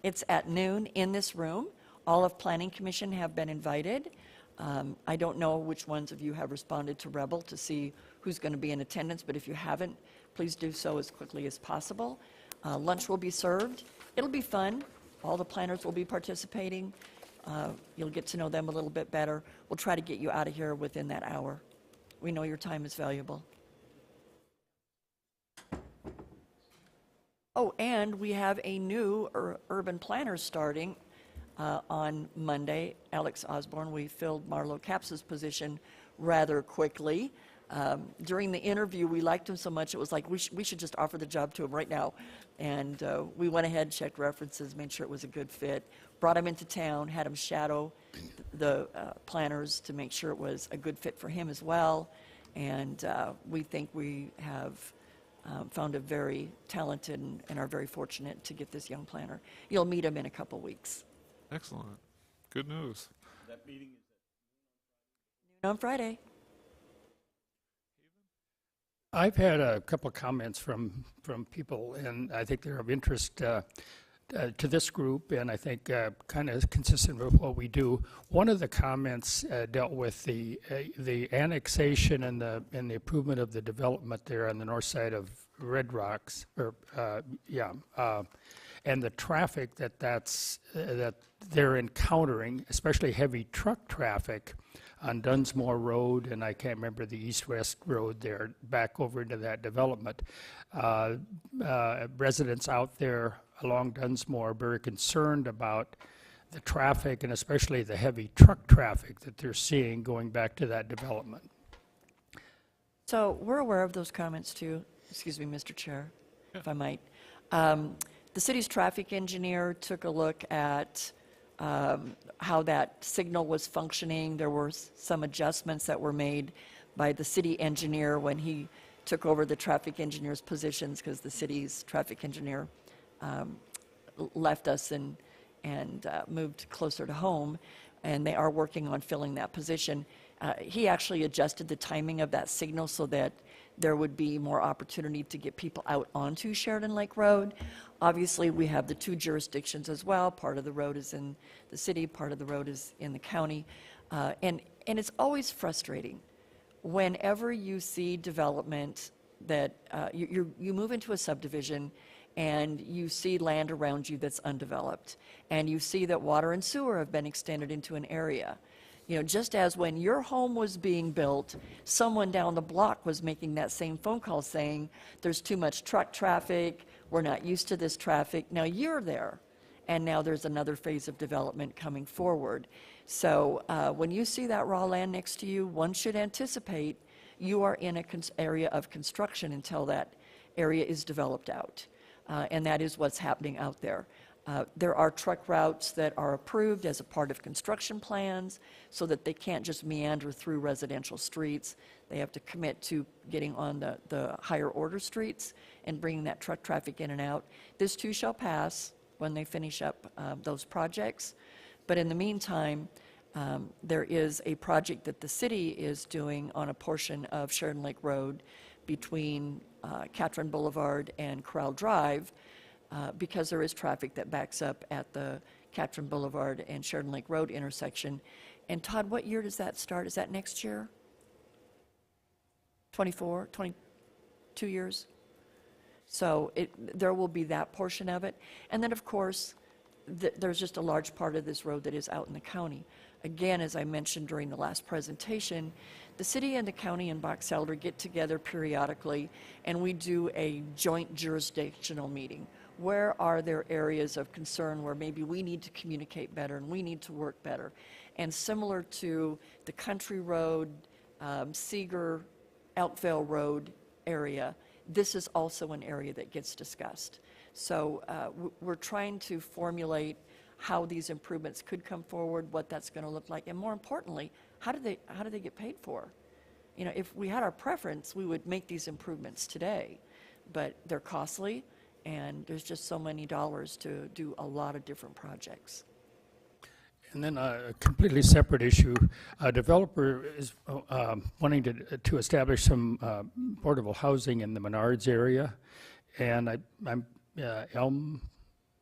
It's at noon in this room. All of Planning Commission have been invited. I don't know which ones of you have responded to Rebel to see who's going to be in attendance, but if you haven't, please do so as quickly as possible. Lunch will be served. It'll be fun. All the planners will be participating. You'll get to know them a little bit better. We'll try to get you out of here within that hour. We know your time is valuable. Oh, and we have a new urban planner starting on Monday. Alex Osborne, we filled Marlo Caps's position rather quickly. During the interview, we liked him so much, it was like, we should just offer the job to him right now. And we went ahead, checked references, made sure it was a good fit, brought him into town, had him shadow the planners to make sure it was a good fit for him as well. And we think we have found a very talented and are very fortunate to get this young planner. You'll meet him in a couple weeks. Excellent. Good news. That meeting is Noon on Friday. I've had a couple of comments from people, and I think they're of interest to this group, and I think kind of consistent with what we do. One of the comments dealt with the annexation and the improvement of the development there on the north side of Red Rocks, and the traffic that they're encountering, especially heavy truck traffic on Dunsmore Road, and I can't remember the east-west road there, back over into that development. Residents out there along Dunsmore are very concerned about the traffic and especially the heavy truck traffic that they're seeing going back to that development. So we're aware of those comments too. Excuse me, Mr. Chair, if I might. The city's traffic engineer took a look at how that signal was functioning. There were some adjustments that were made by the city engineer when he took over the traffic engineer's positions, because the city's traffic engineer left us and moved closer to home, and they are working on filling that position. He actually adjusted the timing of that signal so that there would be more opportunity to get people out onto Sheridan Lake Road. Obviously, we have the two jurisdictions as well. Part of the road is in the city, part of the road is in the county. And it's always frustrating whenever you see development that you move into a subdivision and you see land around you that's undeveloped, and you see that water and sewer have been extended into an area. You know, just as when your home was being built, someone down the block was making that same phone call saying, there's too much truck traffic, we're not used to this traffic. Now you're there, and now there's another phase of development coming forward. So when you see that raw land next to you, one should anticipate you are in an area of construction until that area is developed out. And that is what's happening out there. There are truck routes that are approved as a part of construction plans so that they can't just meander through residential streets. They have to commit to getting on the higher order streets and bringing that truck traffic in and out. This too shall pass when they finish up those projects. But in the meantime, there is a project that the city is doing on a portion of Sheridan Lake Road between Catron Boulevard and Corral Drive, because there is traffic that backs up at the Catron Boulevard and Sheridan Lake Road intersection. And Todd, what year does that start? Is that next year? 24, 22 years? So there will be that portion of it. And then, of course, there's just a large part of this road that is out in the county. Again, as I mentioned during the last presentation, the city and the county and Box Elder get together periodically, and we do a joint jurisdictional meeting. Where are there areas of concern where maybe we need to communicate better and we need to work better? And similar to the Country Road, Seeger, Elkville Road area, this is also an area that gets discussed. So we're trying to formulate how these improvements could come forward, what that's going to look like, and more importantly, how do they get paid for? You know, if we had our preference, we would make these improvements today, but they're costly, and there's just so many dollars to do a lot of different projects. And then a completely separate issue, a developer is wanting to establish some portable housing in the Menards area, and I'm Elm,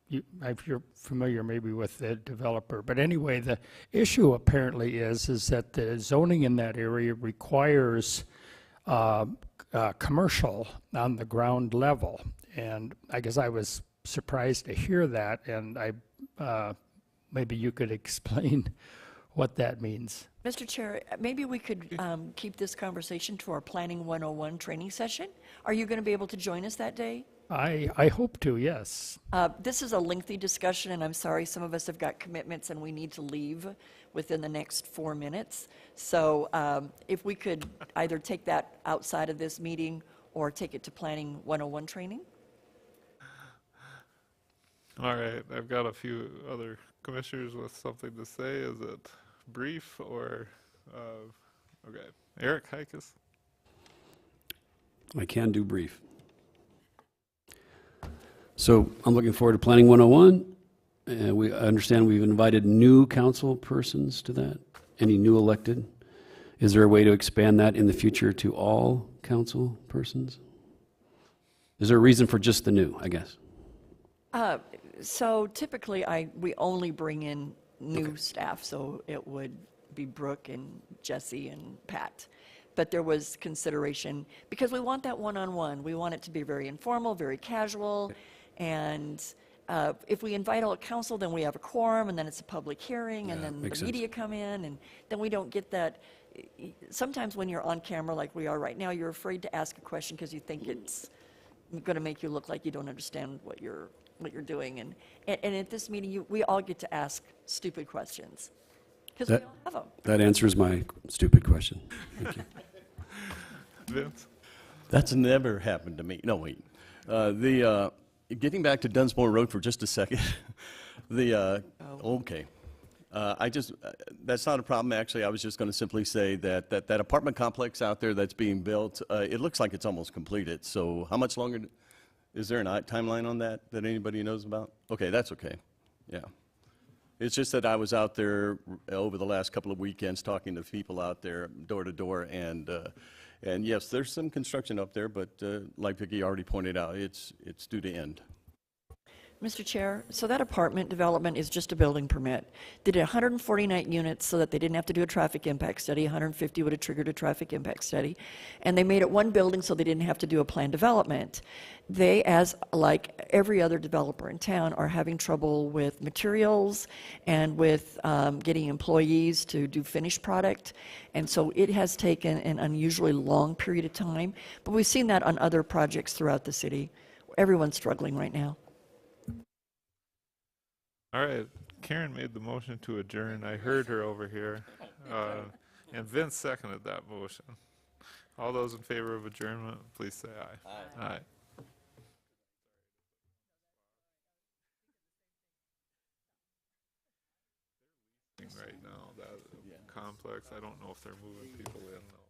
if you're familiar maybe with the developer, but anyway, the issue apparently is that the zoning in that area requires commercial on the ground level. And I guess I was surprised to hear that, and maybe you could explain what that means. Mr. Chair, maybe we could keep this conversation to our Planning 101 training session. Are you going to be able to join us that day? I hope to, yes. This is a lengthy discussion, and I'm sorry, some of us have got commitments and we need to leave within the next 4 minutes. So if we could either take that outside of this meeting or take it to Planning 101 training? All right, I've got a few other commissioners with something to say. Is it brief or, okay. Eric Heikus? I can do brief. So I'm looking forward to Planning 101. I understand we've invited new council persons to that. Any new elected? Is there a way to expand that in the future to all council persons? Is there a reason for just the new, I guess? So typically, we only bring in new staff, so it would be Brooke and Jesse and Pat. But there was consideration, because we want that one-on-one. We want it to be very informal, very casual, and if we invite all council, then we have a quorum, and then it's a public hearing, and then the media come in, and then we don't get that. Sometimes when you're on camera like we are right now, you're afraid to ask a question because you think it's going to make you look like you don't understand what you're doing. And at this meeting, we all get to ask stupid questions because we all have them. That answers my stupid question. Thank you. Vince? That's never happened to me. No, wait. Getting back to Dunsmore Road for just a second. Okay. That's not a problem, actually. I was just going to simply say that apartment complex out there that's being built, it looks like it's almost completed. So how much longer, is there a timeline on that anybody knows about? Okay, that's okay. Yeah. It's just that I was out there over the last couple of weekends talking to people out there door to door, and yes, there's some construction up there, but like Vicki already pointed out, it's due to end. Mr. Chair, so that apartment development is just a building permit. They did 149 units so that they didn't have to do a traffic impact study. 150 would have triggered a traffic impact study. And they made it one building so they didn't have to do a planned development. They, as like every other developer in town, are having trouble with materials and with getting employees to do finished product. And so it has taken an unusually long period of time. But we've seen that on other projects throughout the city. Everyone's struggling right now. All right, Karen made the motion to adjourn. I heard her over here. And Vince seconded that motion. All those in favor of adjournment, please say aye. Aye. Aye. Right now, that complex, I don't know if they're moving people in though.